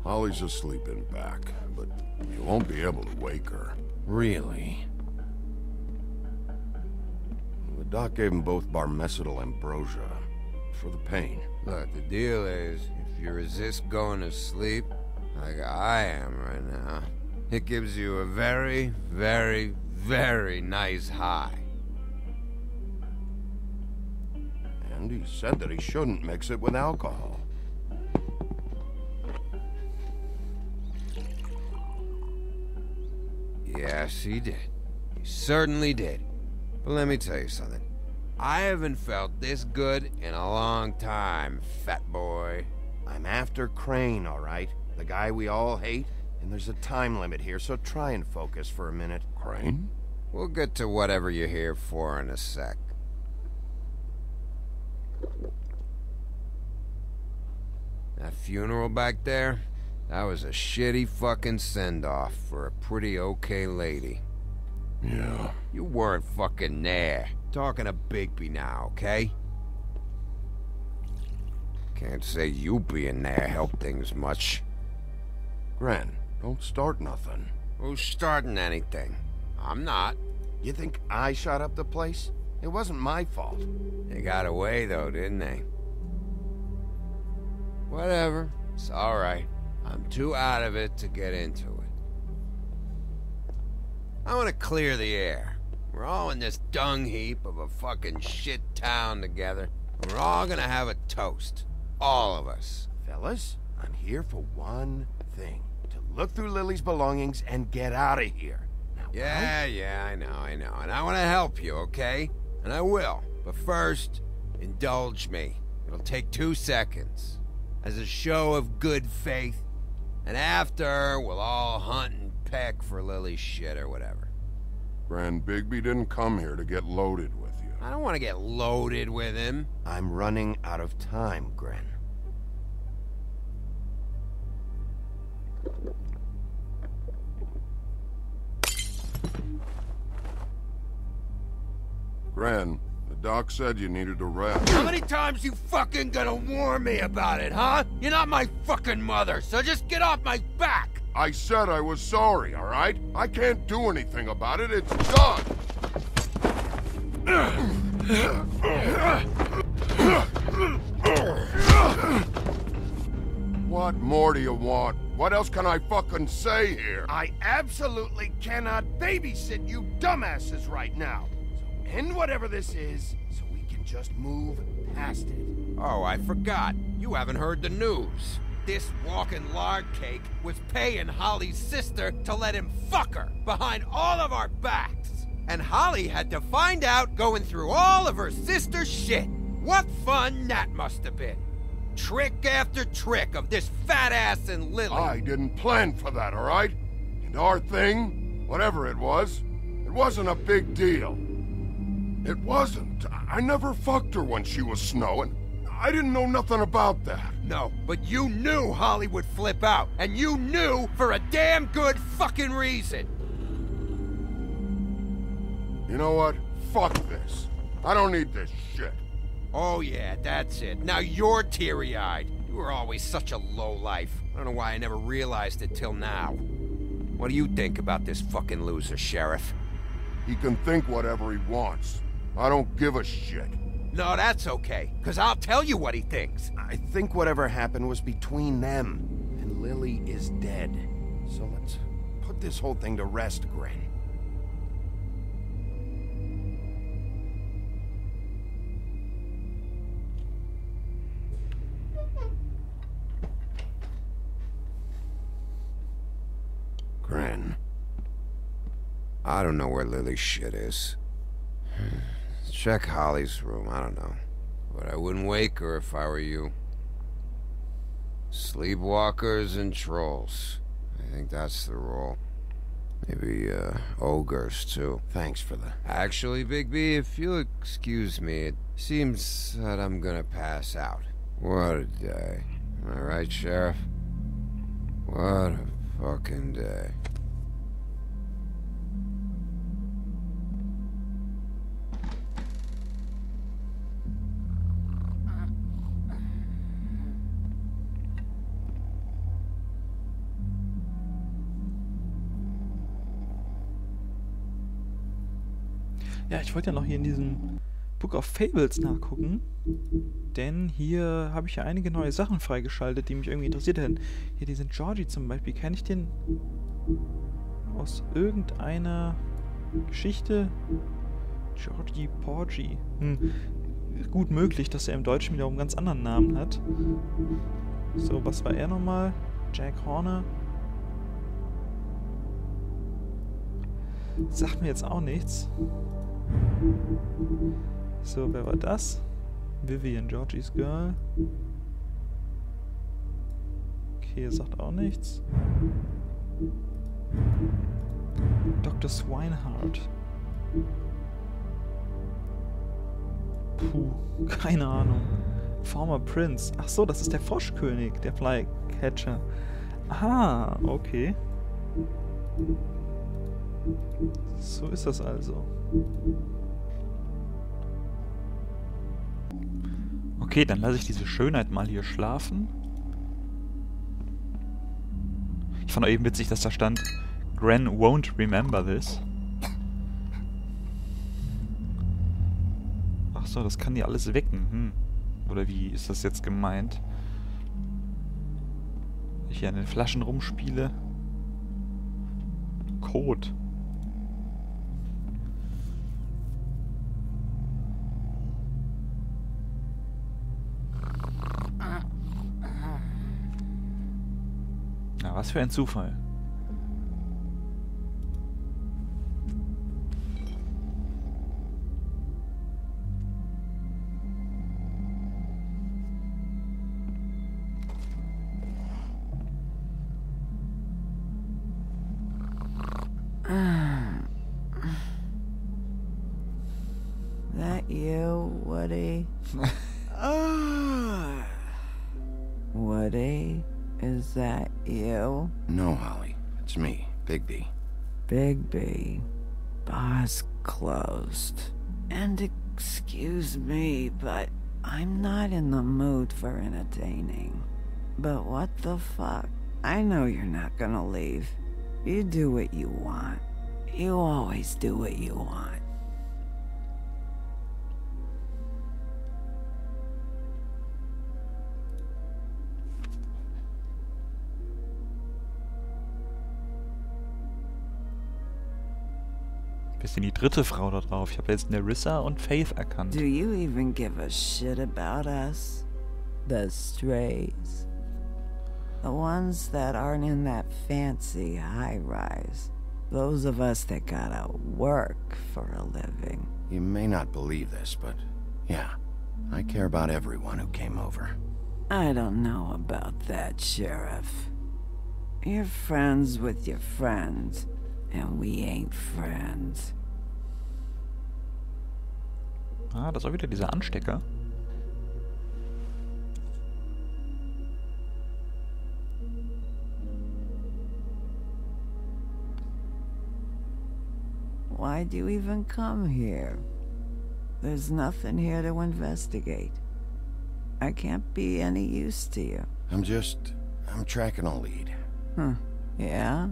Holly's asleep in back, but you won't be able to wake her. Really? The doc gave them both Barmecidal ambrosia for the pain. Look, the deal is, if you resist going to sleep, like I am right now, it gives you a very, very, very nice high. And he said that he shouldn't mix it with alcohol. Yes, he did. He certainly did. But let me tell you something. I haven't felt this good in a long time, fat boy. I'm after Crane, all right? The guy we all hate. And there's a time limit here, so try and focus for a minute. Crane? We'll get to whatever you're here for in a sec. That funeral back there? That was a shitty fucking send-off for a pretty okay lady. Yeah. You weren't fucking there. Talking to Bigby now, okay? Can't say you being there helped things much. Gren, don't start nothing. Who's starting anything? I'm not. You think I shot up the place? It wasn't my fault. They got away though, didn't they? Whatever. It's alright. I'm too out of it to get into it. I want to clear the air. We're all in this dung heap of a fucking shit town together. And we're all gonna have a toast. All of us. Fellas, I'm here for one thing. To look through Lily's belongings and get out of here. Now, Yeah, I know. And I want to help you, okay? And I will. But first, indulge me. It'll take 2 seconds. As a show of good faith. And after, we'll all hunt and peck for Lily's shit or whatever. Gran Bigby didn't come here to get loaded with you. I don't want to get loaded with him. I'm running out of time, Gren. Gran, the doc said you needed a rest. How many times you fucking gonna warn me about it, huh? You're not my fucking mother, so just get off my back! I said I was sorry, all right? I can't do anything about it. It's done. What more do you want? What else can I fucking say here? I absolutely cannot babysit you dumbasses right now. So end whatever this is, so we can just move past it. Oh, I forgot. You haven't heard the news. This walking lard cake was paying Holly's sister to let him fuck her behind all of our backs. And Holly had to find out going through all of her sister's shit. What fun that must have been. Trick after trick of this fat ass and Lily. I didn't plan for that, all right? And our thing, whatever it wasn't a big deal. It wasn't. I never fucked her when she was snowing. I didn't know nothing about that. No, but you knew Holly would flip out. And you knew for a damn good fucking reason. You know what? Fuck this. I don't need this shit. Oh yeah, that's it. Now you're teary-eyed. You were always such a lowlife. I don't know why I never realized it till now. What do you think about this fucking loser, Sheriff? He can think whatever he wants. I don't give a shit. No, that's okay, because I'll tell you what he thinks. I think whatever happened was between them, and Lily is dead. So let's put this whole thing to rest, Gren. Gren. I don't know where Lily's shit is. Check Holly's room, I don't know. But I wouldn't wake her if I were you. Sleepwalkers and trolls. I think that's the rule. Maybe, ogres, too. Thanks for the... Actually, Bigby, if you'll excuse me, it seems that I'm gonna pass out. What a day. Am I right, Sheriff? What a fucking day. Ja, ich wollte ja noch hier in diesem Book of Fables nachgucken, denn hier habe ich ja einige neue Sachen freigeschaltet, die mich irgendwie interessiert hätten. Hier diesen Georgie zum Beispiel, kenne ich den aus irgendeiner Geschichte? Georgie Porgy. Gut möglich, dass er im Deutschen wiederum einen ganz anderen Namen hat. So, was war er nochmal? Jack Horner? Sagt mir jetzt auch nichts. So, wer war das? Vivian, Georgie's Girl. Okay, er sagt auch nichts. Dr. Swinehart. Puh, keine Ahnung. Former Prince. Ach so, das ist der Froschkönig, der Flycatcher. Ah, okay. So ist das also. Okay, dann lasse ich diese Schönheit mal hier schlafen. Ich fand auch eben witzig, dass da stand, Gran won't remember this. Ach so, das kann die alles wecken. Oder wie ist das jetzt gemeint? Ich hier an den Flaschen rumspiele. Code. Na, was für ein Zufall. That you, Woody? Woody? Is that you? No, Holly. It's me, Bigby. Bigby. Bar's closed. And excuse me, but I'm not in the mood for entertaining. But what the fuck? I know you're not gonna leave. You do what you want. You always do what you want. Bisschen die dritte Frau da drauf. Ich habe jetzt Nerissa und Faith erkannt. Do you even give a shit about us? The strays? The ones that aren't in that fancy high-rise. Those of us that gotta work for a living. You may not believe this, but yeah, I care about everyone who came over. I don't know about that, Sheriff. You're friends with your friends, and we ain't friends. Ah, das war wieder dieser Anstecker. Why'd you even come here? There's nothing here to investigate. I can't be any use to you. I'm tracking a lead. Yeah?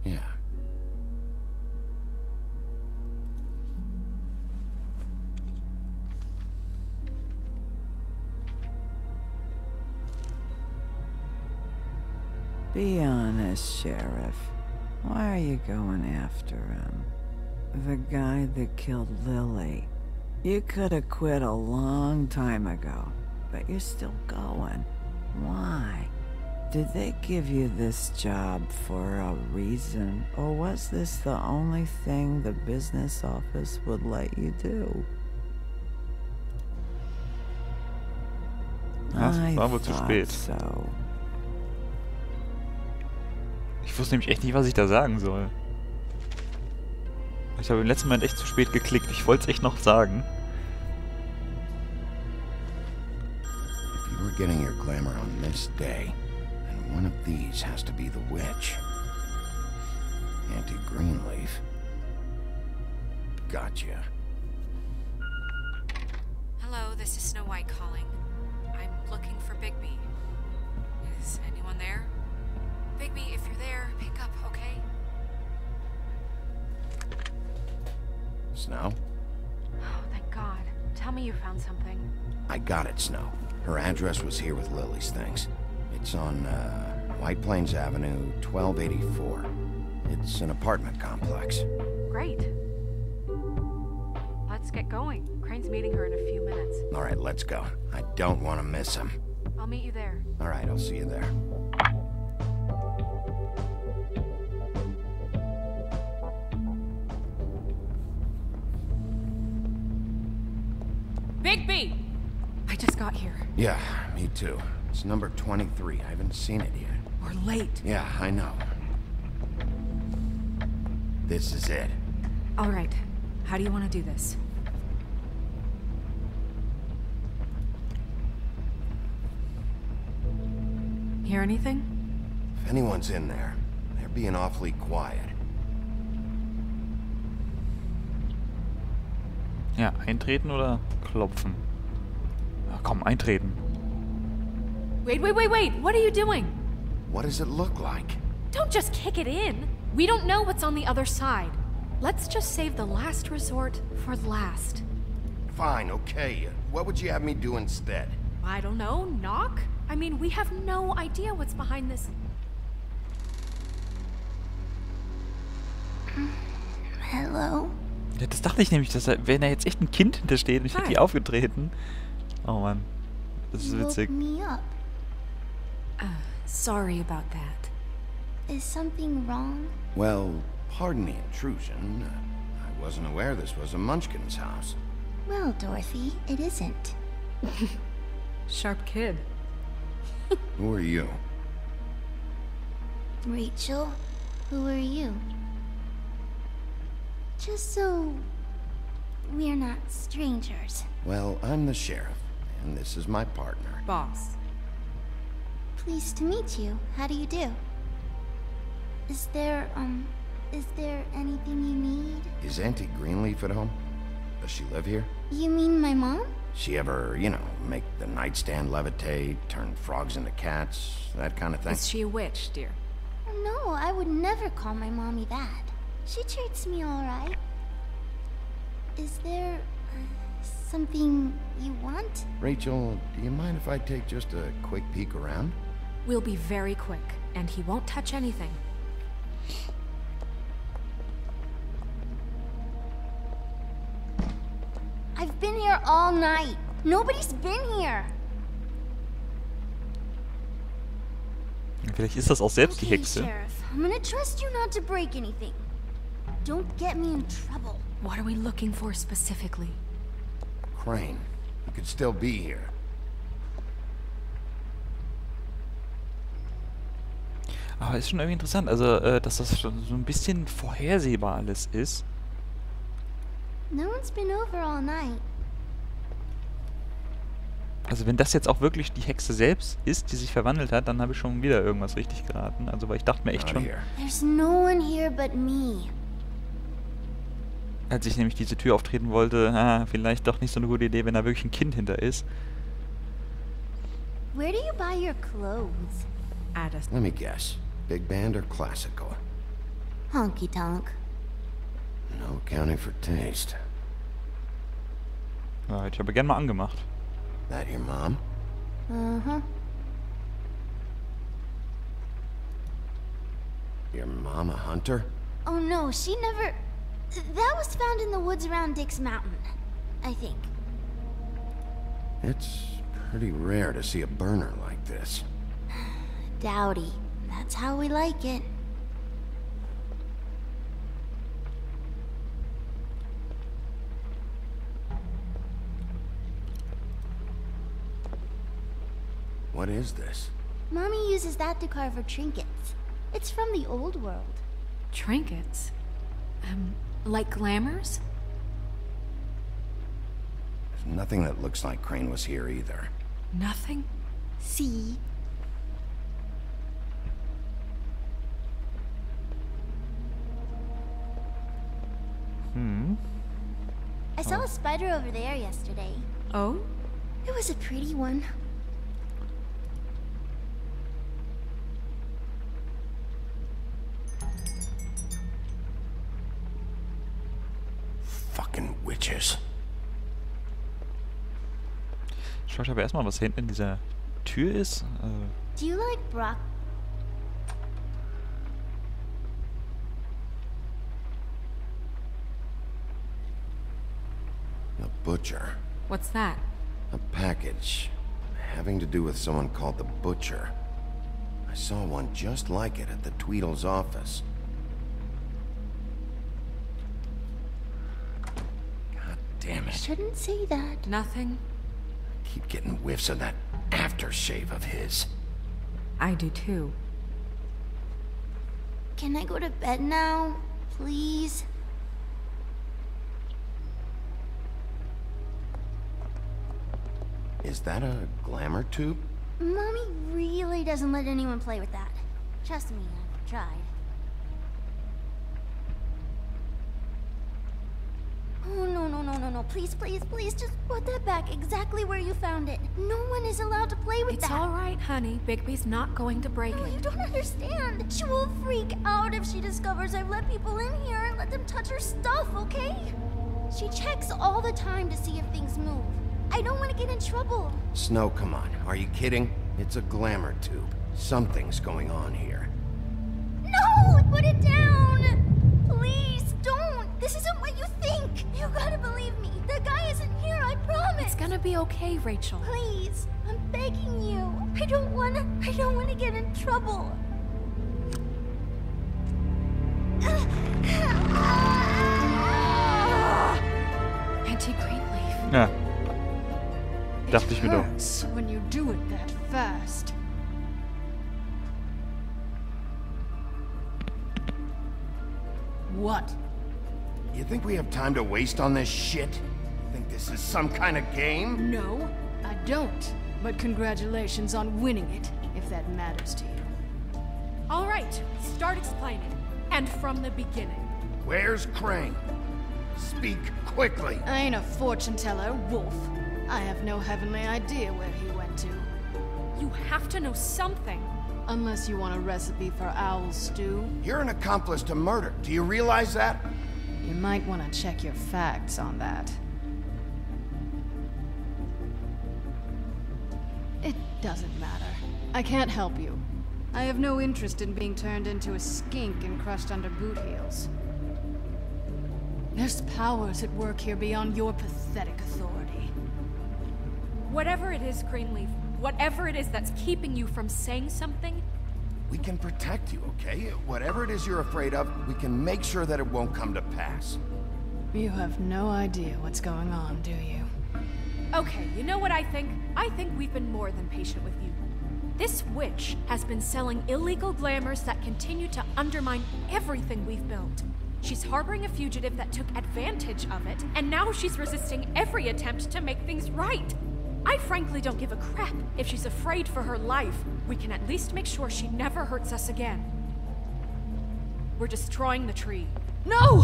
Yeah. Be honest, Sheriff. Why are you going after him? The guy that killed Lily. You could have quit a long time ago, but you're still going. Why? Did they give you this job for a reason, or was this the only thing the business office would let you do? Das war wohl zu spät. So. Ich wusste nämlich echt nicht, was ich da sagen soll. Ich habe im letzten Moment echt zu spät geklickt. Ich wollte es echt noch sagen. If you were getting your glamour on this day, then one of these has to be the witch. Auntie Greenleaf. Gotcha. Hello, this is Snow White calling. I'm looking for Bigby. Is anyone there? Bigby, if you're there, pick up, okay? Snow? Oh, thank God. Tell me you found something. I got it, Snow. Her address was here with Lily's things. It's on, White Plains Avenue, 1284. It's an apartment complex. Great. Let's get going. Crane's meeting her in a few minutes. All right, let's go. I don't want to miss him. I'll meet you there. All right, I'll see you there. Bigby! I just got here. Yeah, me too. It's number 23. I haven't seen it yet. We're late. Yeah, I know. This is it. All right. How do you want to do this? Hear anything? If anyone's in there, they're being awfully quiet. Ja, eintreten oder klopfen? Ja, komm, eintreten. Wait! What are you doing? What does it look like? Don't just kick it in. We don't know what's on the other side. Let's just save the last resort for last. Fine, okay. What would you have me do instead? I don't know, knock? I mean, we have no idea what's behind this. Hello? Ja, das dachte ich nämlich, dass wenn da jetzt echt ein Kind hintersteht und ich hätte die aufgetreten. Oh Mann, das ist witzig. Me up. Sorry about that. Is something wrong? Well, pardon the intrusion. I wasn't aware this was a Munchkin's house. Well, Dorothy, it isn't. Sharp kid. Who are you? Rachel, who are you? Just so we're not strangers. Well, I'm the sheriff, and this is my partner. Boss. Pleased to meet you. How do you do? Is there anything you need? Is Auntie Greenleaf at home? Does she live here? You mean my mom? She ever, make the nightstand levitate, turn frogs into cats, that kind of thing? Is she a witch, dear? No, I would never call my mommy that. She treats me all right. Is there something you want? Rachel, do you mind if I take just a quick peek around? We'll be very quick, and he won't touch anything. I've been here all night. Nobody's been here. Vielleicht ist das auch selbst die Okay, Hexe. Sheriff, I'm gonna trust you not to break anything. Don't get me in trouble. What are we looking for specifically? Crane. He could still be here. Aber ist schon irgendwie interessant, also, dass das schon so ein bisschen vorhersehbar alles ist. No one's been over all night. Also wenn das jetzt auch wirklich die Hexe selbst ist, die sich verwandelt hat, dann habe ich schon wieder irgendwas richtig geraten. Also weil ich dachte mir echt schon, There's no one here but me. als ich nämlich diese Tür auftreten wollte, vielleicht doch nicht so eine gute Idee, wenn da wirklich ein Kind hinter ist. Where do you buy your clothes? Let me guess. Big band or classical? Honky tonk. No accounting for taste. Ja, hätte ich aber gern mal angemacht. That your mom? Uh-huh. Your mom a hunter? Oh no, she never... That was found in the woods around Dick's Mountain, I think. It's pretty rare to see a burner like this. Dowdy. That's how we like it. What is this? Mommy uses that to carve her trinkets. It's from the old world. Trinkets? Like glamours? There's nothing that looks like Crane was here either. Nothing? See? I saw a spider over there yesterday. Oh? It was a pretty one. Fucking witches. Ich schaue aber erstmal, was hinten in dieser Tür ist. Do you like broccoli? The butcher. What's that? A package having to do with someone called the Butcher. I saw one just like it at the Tweedle's office. God damn it. Shouldn't say that. Nothing. Keep getting whiffs of that aftershave of his. I do too. Can I go to bed now? Please? Is that a glamour tube? Mommy really doesn't let anyone play with that. Trust me, I've tried. Oh, no. Please, just put that back exactly where you found it. No one is allowed to play with that. It's all right, honey. Bigby's not going to break No, it. you don't understand. She will freak out if she discovers I've let people in here and let them touch her stuff, okay? She checks all the time to see if things move. I don't want to get in trouble. Snow, come on. Are you kidding? It's a glamour tube. Something's going on here. No! Put it down! Please, don't! This isn't what you think! You gotta believe me. The guy isn't here, I promise! It's gonna be okay, Rachel. Please, I'm begging you. I don't wanna get in trouble. Auntie Greenleaf. Ja. Dachte ich mir doch. When you do it that fast. What? You think we have time to waste on this shit? Think this is some kind of game? No, I don't. But congratulations on winning it, if that matters to you. All right, start explaining. And from the beginning. Where's Crane? Speak quickly. I ain't a fortune teller, Wolf. I have no heavenly idea where he went to. You have to know something. Unless you want a recipe for owl stew. You're an accomplice to murder. Do you realize that? You might want to check your facts on that. It doesn't matter. I can't help you. I have no interest in being turned into a skink and crushed under boot heels. There's powers at work here beyond your pathetic authority. Whatever it is, Greenleaf, whatever it is that's keeping you from saying something... We can protect you, okay? Whatever it is you're afraid of, we can make sure that it won't come to pass. You have no idea what's going on, do you? Okay, you know what I think? I think we've been more than patient with you. This witch has been selling illegal glamours that continue to undermine everything we've built. She's harboring a fugitive that took advantage of it, and now she's resisting every attempt to make things right. I frankly don't give a crap if she's afraid for her life. We can at least make sure she never hurts us again. We're destroying the tree. No!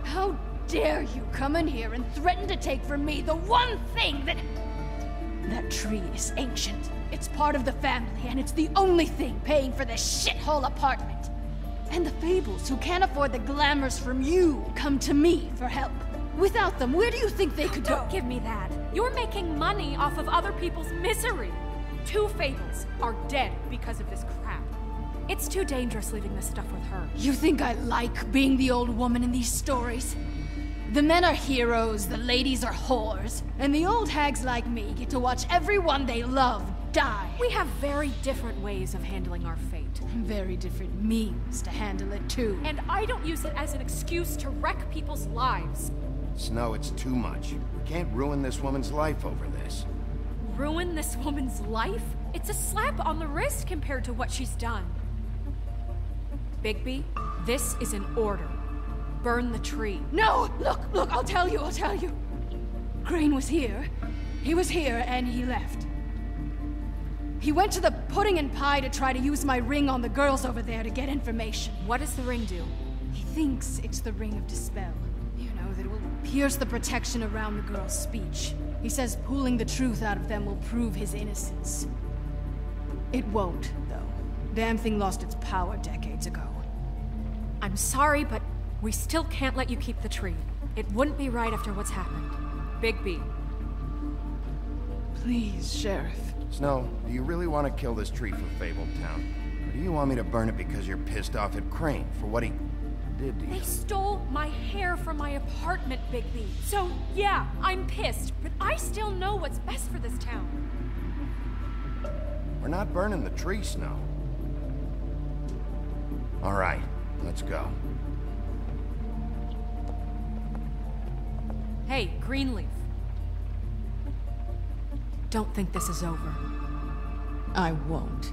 How dare you come in here and threaten to take from me the one thing that... That tree is ancient. It's part of the family, and it's the only thing paying for this shithole apartment. And the Fables, who can't afford the glamours from you, come to me for help. Without them, where do you think they could go? Don't give me that. You're making money off of other people's misery. 2 Fables are dead because of this crap. It's too dangerous leaving this stuff with her. You think I like being the old woman in these stories? The men are heroes, the ladies are whores, and the old hags like me get to watch everyone they love die. We have very different ways of handling our fate. Very different means to handle it, too. And I don't use it as an excuse to wreck people's lives. Snow, it's too much. We can't ruin this woman's life over this. Ruin this woman's life? It's a slap on the wrist compared to what she's done. Bigby, this is an order. Burn the tree. No! Look, I'll tell you. Crane was here. He was here, and he left. He went to the pudding and pie to try to use my ring on the girls over there to get information. What does the ring do? He thinks it's the ring of dispel. You know, that it will pierce the protection around the girls' speech. He says pulling the truth out of them will prove his innocence. It won't, though. Damn thing lost its power decades ago. I'm sorry, but we still can't let you keep the tree. It wouldn't be right after what's happened. Bigby. Please, Sheriff. Snow, do you really want to kill this tree for Fabletown? Or do you want me to burn it because you're pissed off at Crane for what he did to you? They stole my hair from my apartment, Bigby. So, yeah, I'm pissed, but I still know what's best for this town. We're not burning the tree, Snow. All right, let's go. Hey, Greenleaf. Don't think this is over. I won't.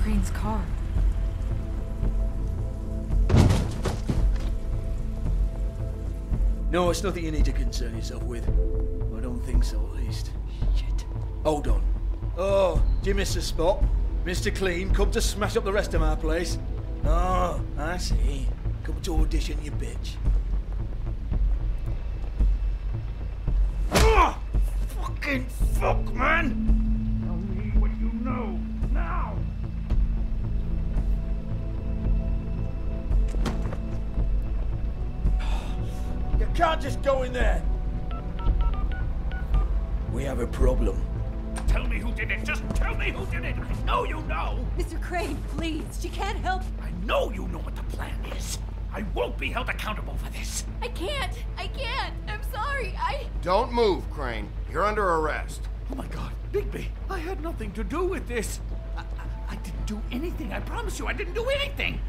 Crane's car. No, it's nothing you need to concern yourself with. I don't think so, at least. Shit. Hold on. Oh, do you miss a spot? Mr. Clean, come to smash up the rest of our place. Oh, I see. Come to audition, you bitch. Oh, fucking fuck, man! Tell me what you know, now! You can't just go in there! We have a problem. Tell me who did it! Just tell me who did it! I know you know! Mr. Crane, please, she can't help. I know you know what the plan is. I won't be held accountable for this. I can't! I'm sorry, Don't move, Crane. You're under arrest. Oh my god, Bigby, I had nothing to do with this. I didn't do anything. I promise you, I didn't do anything.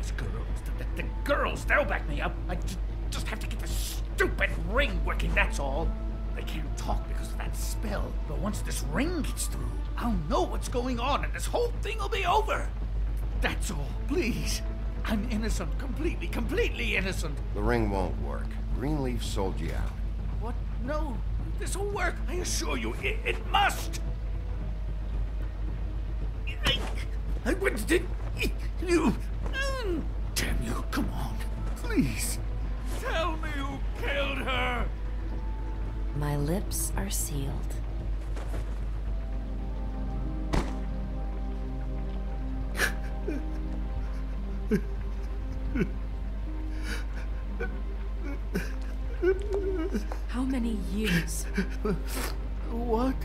These girls, the girls, they'll back me up. I just have to get this stupid ring working, that's all. They can't talk because of that spell, but once this ring gets through, I'll know what's going on and this whole thing will be over. That's all, please. I'm innocent, completely innocent. The ring won't work. Greenleaf sold you out. What? No, this will work. I assure you, it must. I wouldn't did you. Damn you, come on, please. Tell me who killed her. My lips are sealed. How many years? What?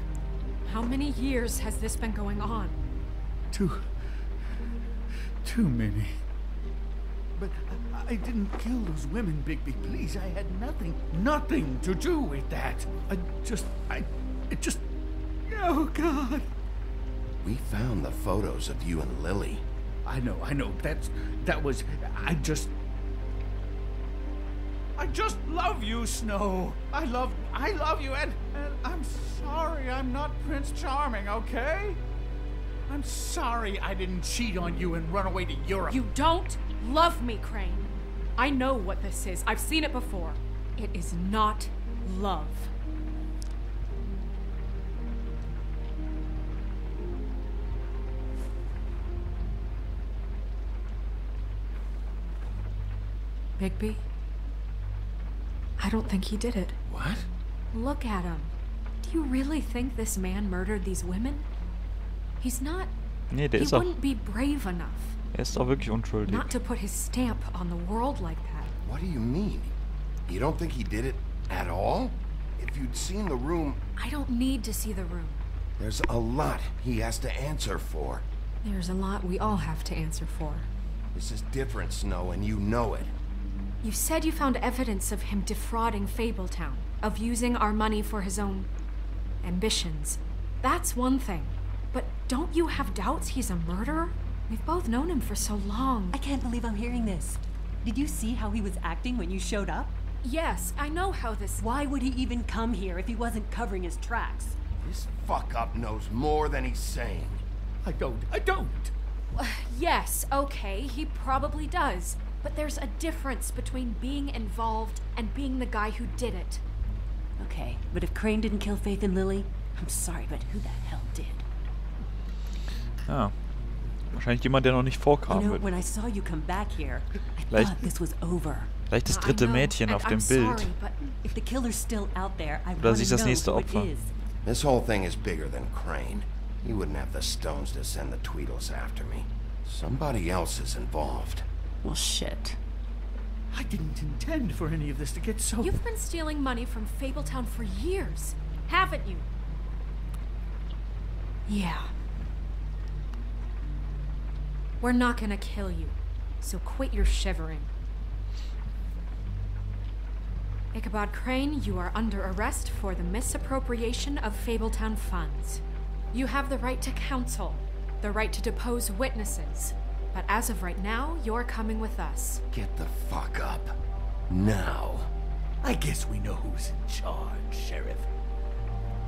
How many years has this been going on? Too many. But I didn't kill those women, Bigby. Please, I had nothing to do with that. It just... Oh, God. We found the photos of you and Lily. I know. That was... I just love you, Snow. I love you, and I'm sorry I'm not Prince Charming, okay? I'm sorry I didn't cheat on you and run away to Europe. You don't love me, Crane. I know what this is. I've seen it before. It is not love. Bigby? I don't think he did it. What? Look at him. Do you really think this man murdered these women? He's not... Nee, der he ist auch... wouldn't be brave enough. Ist auch wirklich unschuldig. Not to put his stamp on the world like that. What do you mean? You don't think he did it at all? If you'd seen the room... I don't need to see the room. There's a lot he has to answer for. There's a lot we all have to answer for. This is different, Snow, and you know it. You said you found evidence of him defrauding Fabletown, of using our money for his own ambitions. That's one thing. But don't you have doubts he's a murderer? We've both known him for so long. I can't believe I'm hearing this. Did you see how he was acting when you showed up? Yes, I know how this... Why would he even come here if he wasn't covering his tracks? This fuck-up knows more than he's saying. I don't. Yes, okay, he probably does. But there's a difference between being involved and being the guy who did it. Okay, but if Crane didn't kill Faith and Lily, I'm sorry, but who the hell did? Ja. Wahrscheinlich jemand, der noch nicht vorkam. You know, when I saw you come back here, I Vielleicht, thought this was over. vielleicht das dritte Mädchen auf dem Bild. Sorry, but if the killer's still out there, I Oder want sie ist to das know nächste who it Opfer. is. This whole thing is bigger than Crane. He wouldn't have the stones to send the Tweedles after me. Somebody else is involved. Well, shit. I didn't intend for any of this to get so... You've been stealing money from Fabletown for years, haven't you? Yeah. We're not gonna kill you, so quit your shivering. Ichabod Crane, you are under arrest for the misappropriation of Fabletown funds. You have the right to counsel, the right to depose witnesses, but as of right now, you're coming with us. Get the fuck up. Now. I guess we know who's in charge, Sheriff.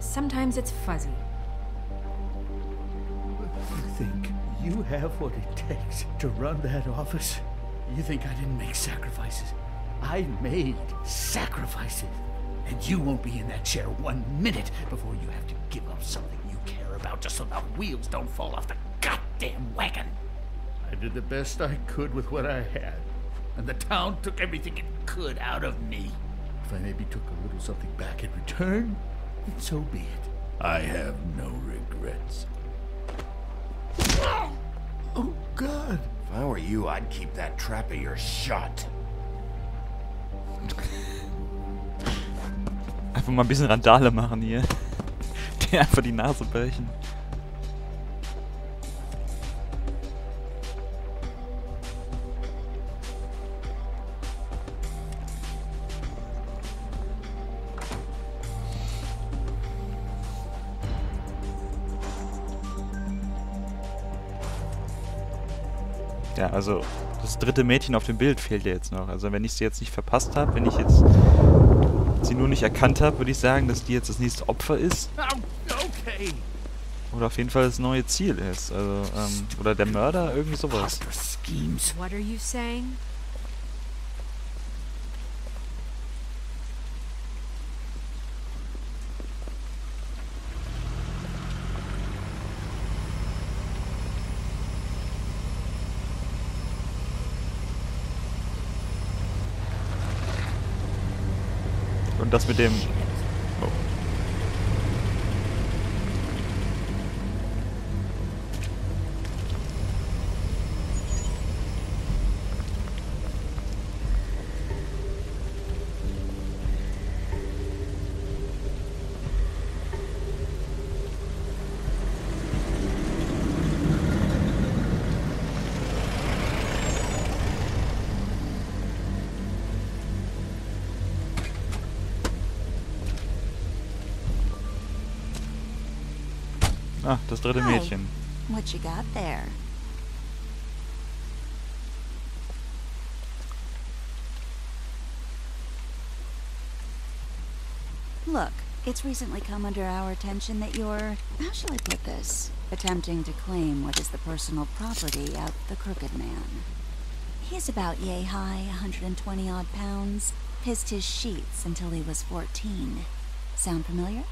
Sometimes it's fuzzy. You think you have what it takes to run that office? You think I didn't make sacrifices? I made sacrifices. And you won't be in that chair 1 minute before you have to give up something you care about just so the wheels don't fall off the goddamn wagon. I did the best I could with what I had, and the town took everything it could out of me. If I maybe took a little something back in return, then so be it. I have no regrets. Oh, God. If I were you, I'd keep that trap of yours shut. Einfach mal ein bisschen Randale machen hier. Der einfach die Nase brechen. Ja, also das dritte Mädchen auf dem Bild fehlt ja jetzt noch. Also wenn ich sie jetzt nicht verpasst habe, wenn ich jetzt sie nur nicht erkannt habe, würde ich sagen, dass die jetzt das nächste Opfer ist. Okay. Oder auf jeden Fall das neue Ziel ist. Also, oder der Mörder, irgendwie sowas. What are you saying? Und das mit dem... Oh. Ah, das dritte Mädchen. What you got there? Look, it's recently come under our attention that you're, how shall I put this, attempting to claim what is the personal property of the Crooked Man. He's about yay high, 120 odd pounds, pissed his sheets until he was 14. Sound familiar?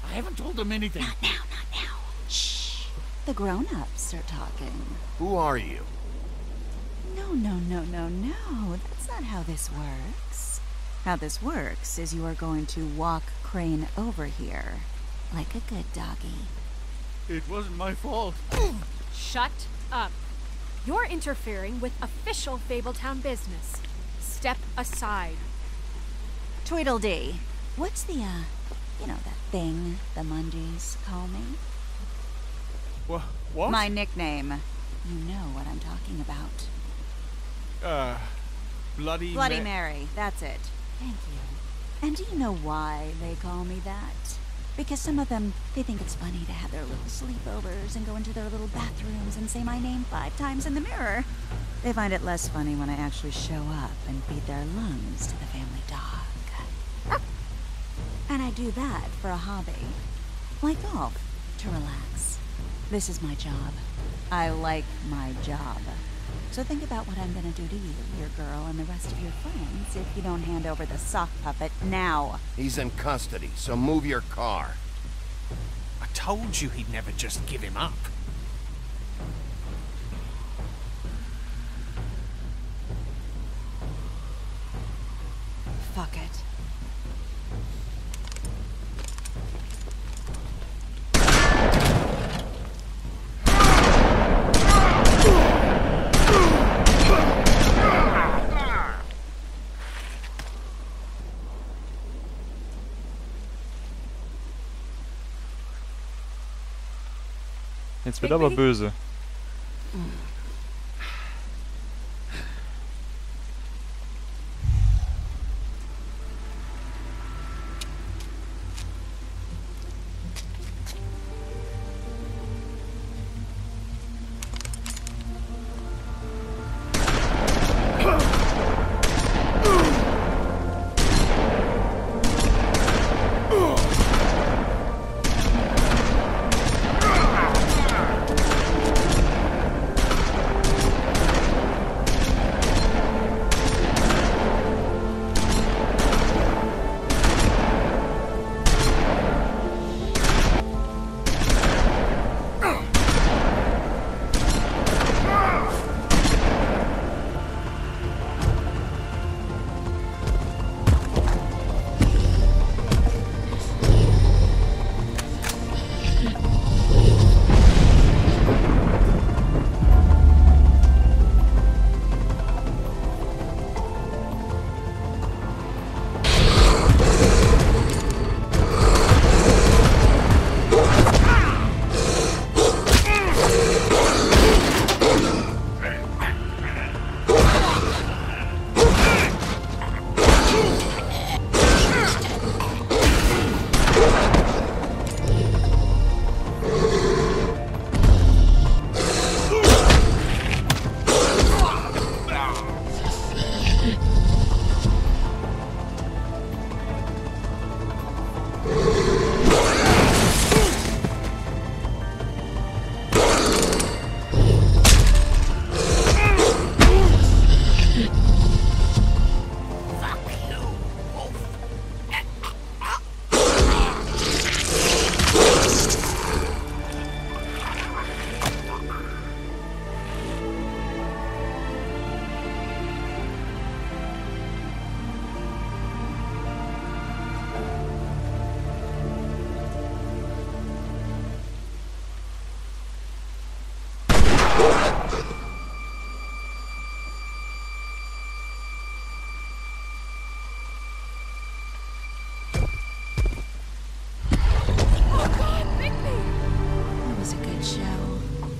I haven't told him anything. Not now, not now. Shh. The grown-ups are talking. Who are you? No, no, no, no, no. That's not how this works. How this works is you are going to walk Crane over here. Like a good doggy. It wasn't my fault. Shut up. You're interfering with official Fabletown business. Step aside. Tweedledee. What's the, you know, that thing the Mundies call me? What? My nickname. You know what I'm talking about. Bloody Mary. That's it. Thank you. And do you know why they call me that? Because some of them, they think it's funny to have their little sleepovers and go into their little bathrooms and say my name 5 times in the mirror. They find it less funny when I actually show up and feed their lungs to the family dog. And I do that for a hobby. Like golf, to relax. This is my job. I like my job. So think about what I'm gonna do to you, your girl, and the rest of your friends if you don't hand over the sock puppet now. He's in custody, so move your car. I told you he'd never just give him up. Fuck it. Jetzt wird aber böse.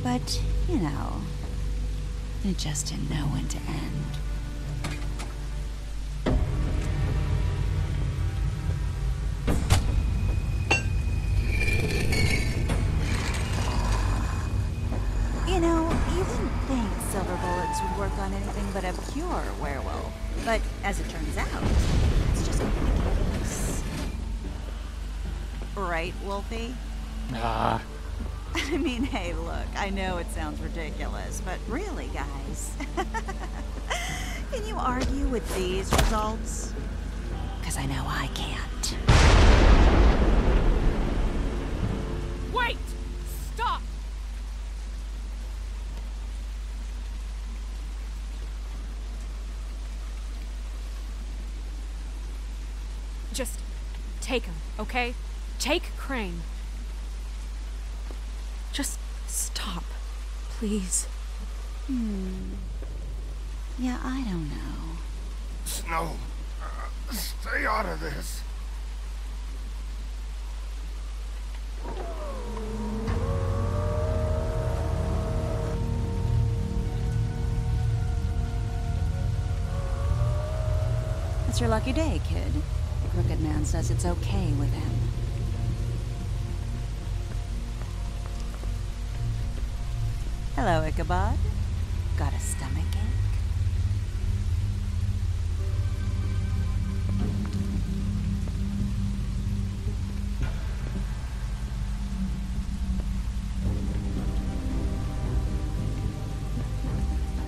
But, you know, it just didn't know when to end. You know, you wouldn't think silver bullets would work on anything but a pure werewolf. But as it turns out, it's just not the case. Right, Wolfie? Ah. I mean, hey, look, I know it sounds ridiculous, but really, guys, can you argue with these results? Because I know I can't. Wait! Stop! Just take him, okay? Take Crane. Just stop, please. Yeah, I don't know. Snow, stay out of this. It's your lucky day, kid. The Crooked Man says it's okay with him. Hello, Ichabod. Got a stomachache?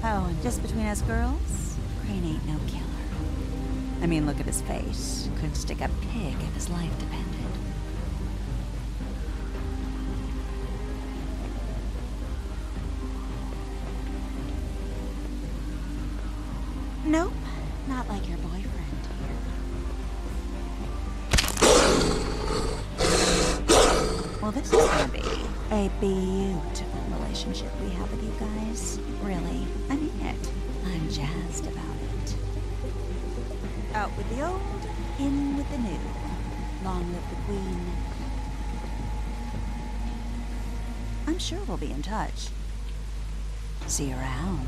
Oh, and just between us girls, Crane ain't no killer. I mean, look at his face. Could stick a pig if his life depended. Nope, not like your boyfriend here. Well, this is gonna be a beautiful relationship we have with you guys. Really, I mean it. I'm jazzed about it. Out with the old, in with the new. Long live the Queen. I'm I'm sure we'll be in touch. See you around.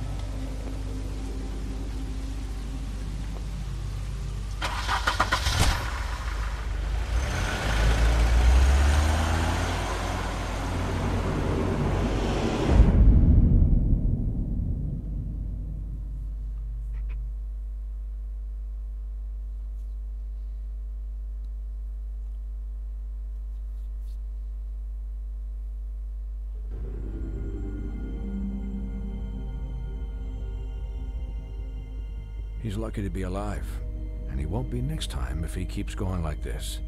He's lucky to be alive, and he won't be next time if he keeps going like this.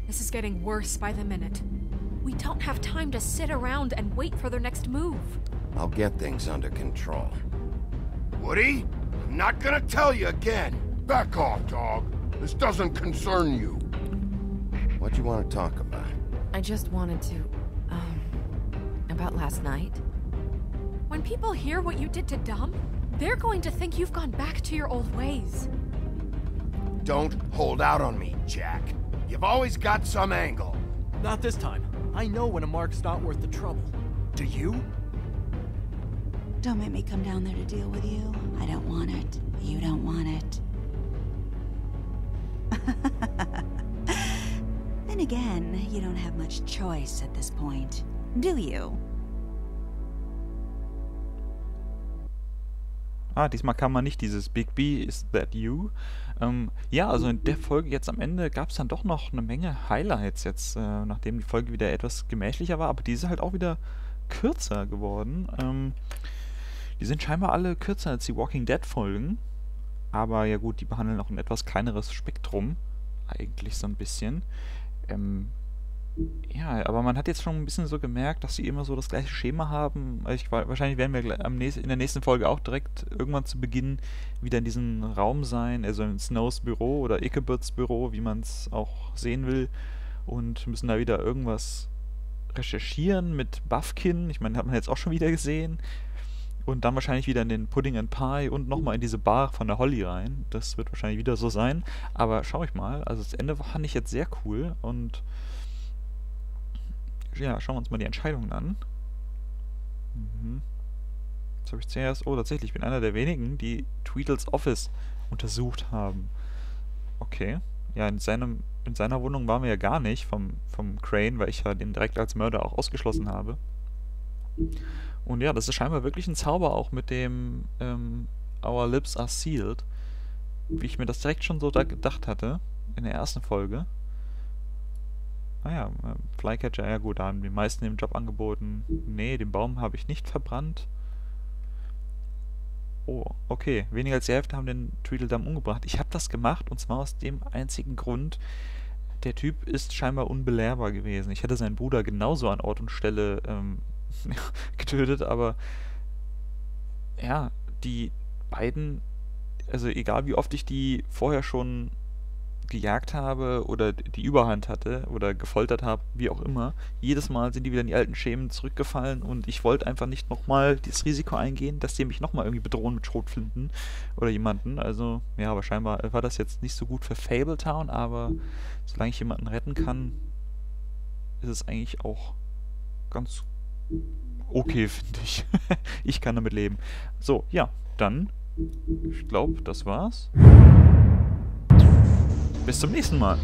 This is getting worse by the minute. We don't have time to sit around and wait for their next move. I'll get things under control. Woody, I'm not gonna tell you again. Back off, dog. This doesn't concern you. What do you want to talk about? I just wanted to, about last night. When people hear what you did to Dom, they're going to think you've gone back to your old ways. Don't hold out on me, Jack. You've always got some angle. Not this time. I know when a mark's not worth the trouble. Do you? Don't make me come down there to deal with you. I don't want it. You don't want it. Then again, you don't have much choice at this point, do you? Diesmal kam man nicht dieses Big B, is that you? Ja, also in der Folge jetzt am Ende gab es dann doch noch eine Menge Highlights jetzt, nachdem die Folge wieder etwas gemächlicher war, aber die ist halt auch wieder kürzer geworden. Die sind scheinbar alle kürzer als die Walking Dead Folgen, aber ja gut, die behandeln auch ein etwas kleineres Spektrum, eigentlich so ein bisschen. Ja, aber man hat jetzt schon ein bisschen so gemerkt, dass sie immer so das gleiche Schema haben. Wahrscheinlich werden wir in der nächsten Folge auch direkt irgendwann zu Beginn wieder in diesem Raum sein, also in Snows Büro oder Ichabod's Büro, wie man es auch sehen will, und müssen da wieder irgendwas recherchieren mit Buffkin. Ich meine, hat man jetzt auch schon wieder gesehen. Und dann wahrscheinlich wieder in den Pudding and Pie und nochmal in diese Bar von der Holly rein. Das wird wahrscheinlich wieder so sein. Aber schau ich mal. Also das Ende fand ich jetzt sehr cool und ja, schauen wir uns mal die Entscheidungen an. Jetzt habe ich zuerst... Oh, tatsächlich, ich bin einer der wenigen, die Tweedles Office untersucht haben. Okay. Ja, in seiner Wohnung waren wir ja gar nicht vom Crane, weil ich ja den direkt als Mörder auch ausgeschlossen habe. Und ja, das ist scheinbar wirklich ein Zauber auch mit dem Our Lips Are Sealed. Wie ich mir das direkt schon so gedacht hatte in der ersten Folge. Naja, Flycatcher, ja gut, da haben die meisten den Job angeboten. Nee, den Baum habe ich nicht verbrannt. Oh, okay. Weniger als die Hälfte haben den Tweedledum umgebracht. Ich habe das gemacht, und zwar aus dem einzigen Grund, der Typ ist scheinbar unbelehrbar gewesen. Ich hätte seinen Bruder genauso an Ort und Stelle getötet, aber ja, die beiden, also egal wie oft ich die vorher schon gejagt habe oder die Überhand hatte oder gefoltert habe, wie auch immer, jedes Mal sind die wieder in die alten Schemen zurückgefallen und ich wollte einfach nicht nochmal das Risiko eingehen, dass die mich nochmal irgendwie bedrohen mit Schrotflinten oder jemanden. Also, ja, aber scheinbar war das jetzt nicht so gut für Fabletown, aber solange ich jemanden retten kann, ist es eigentlich auch ganz okay, finde ich. Ich kann damit leben. So, ja, dann, ich glaube, das war's. Bis zum nächsten Mal.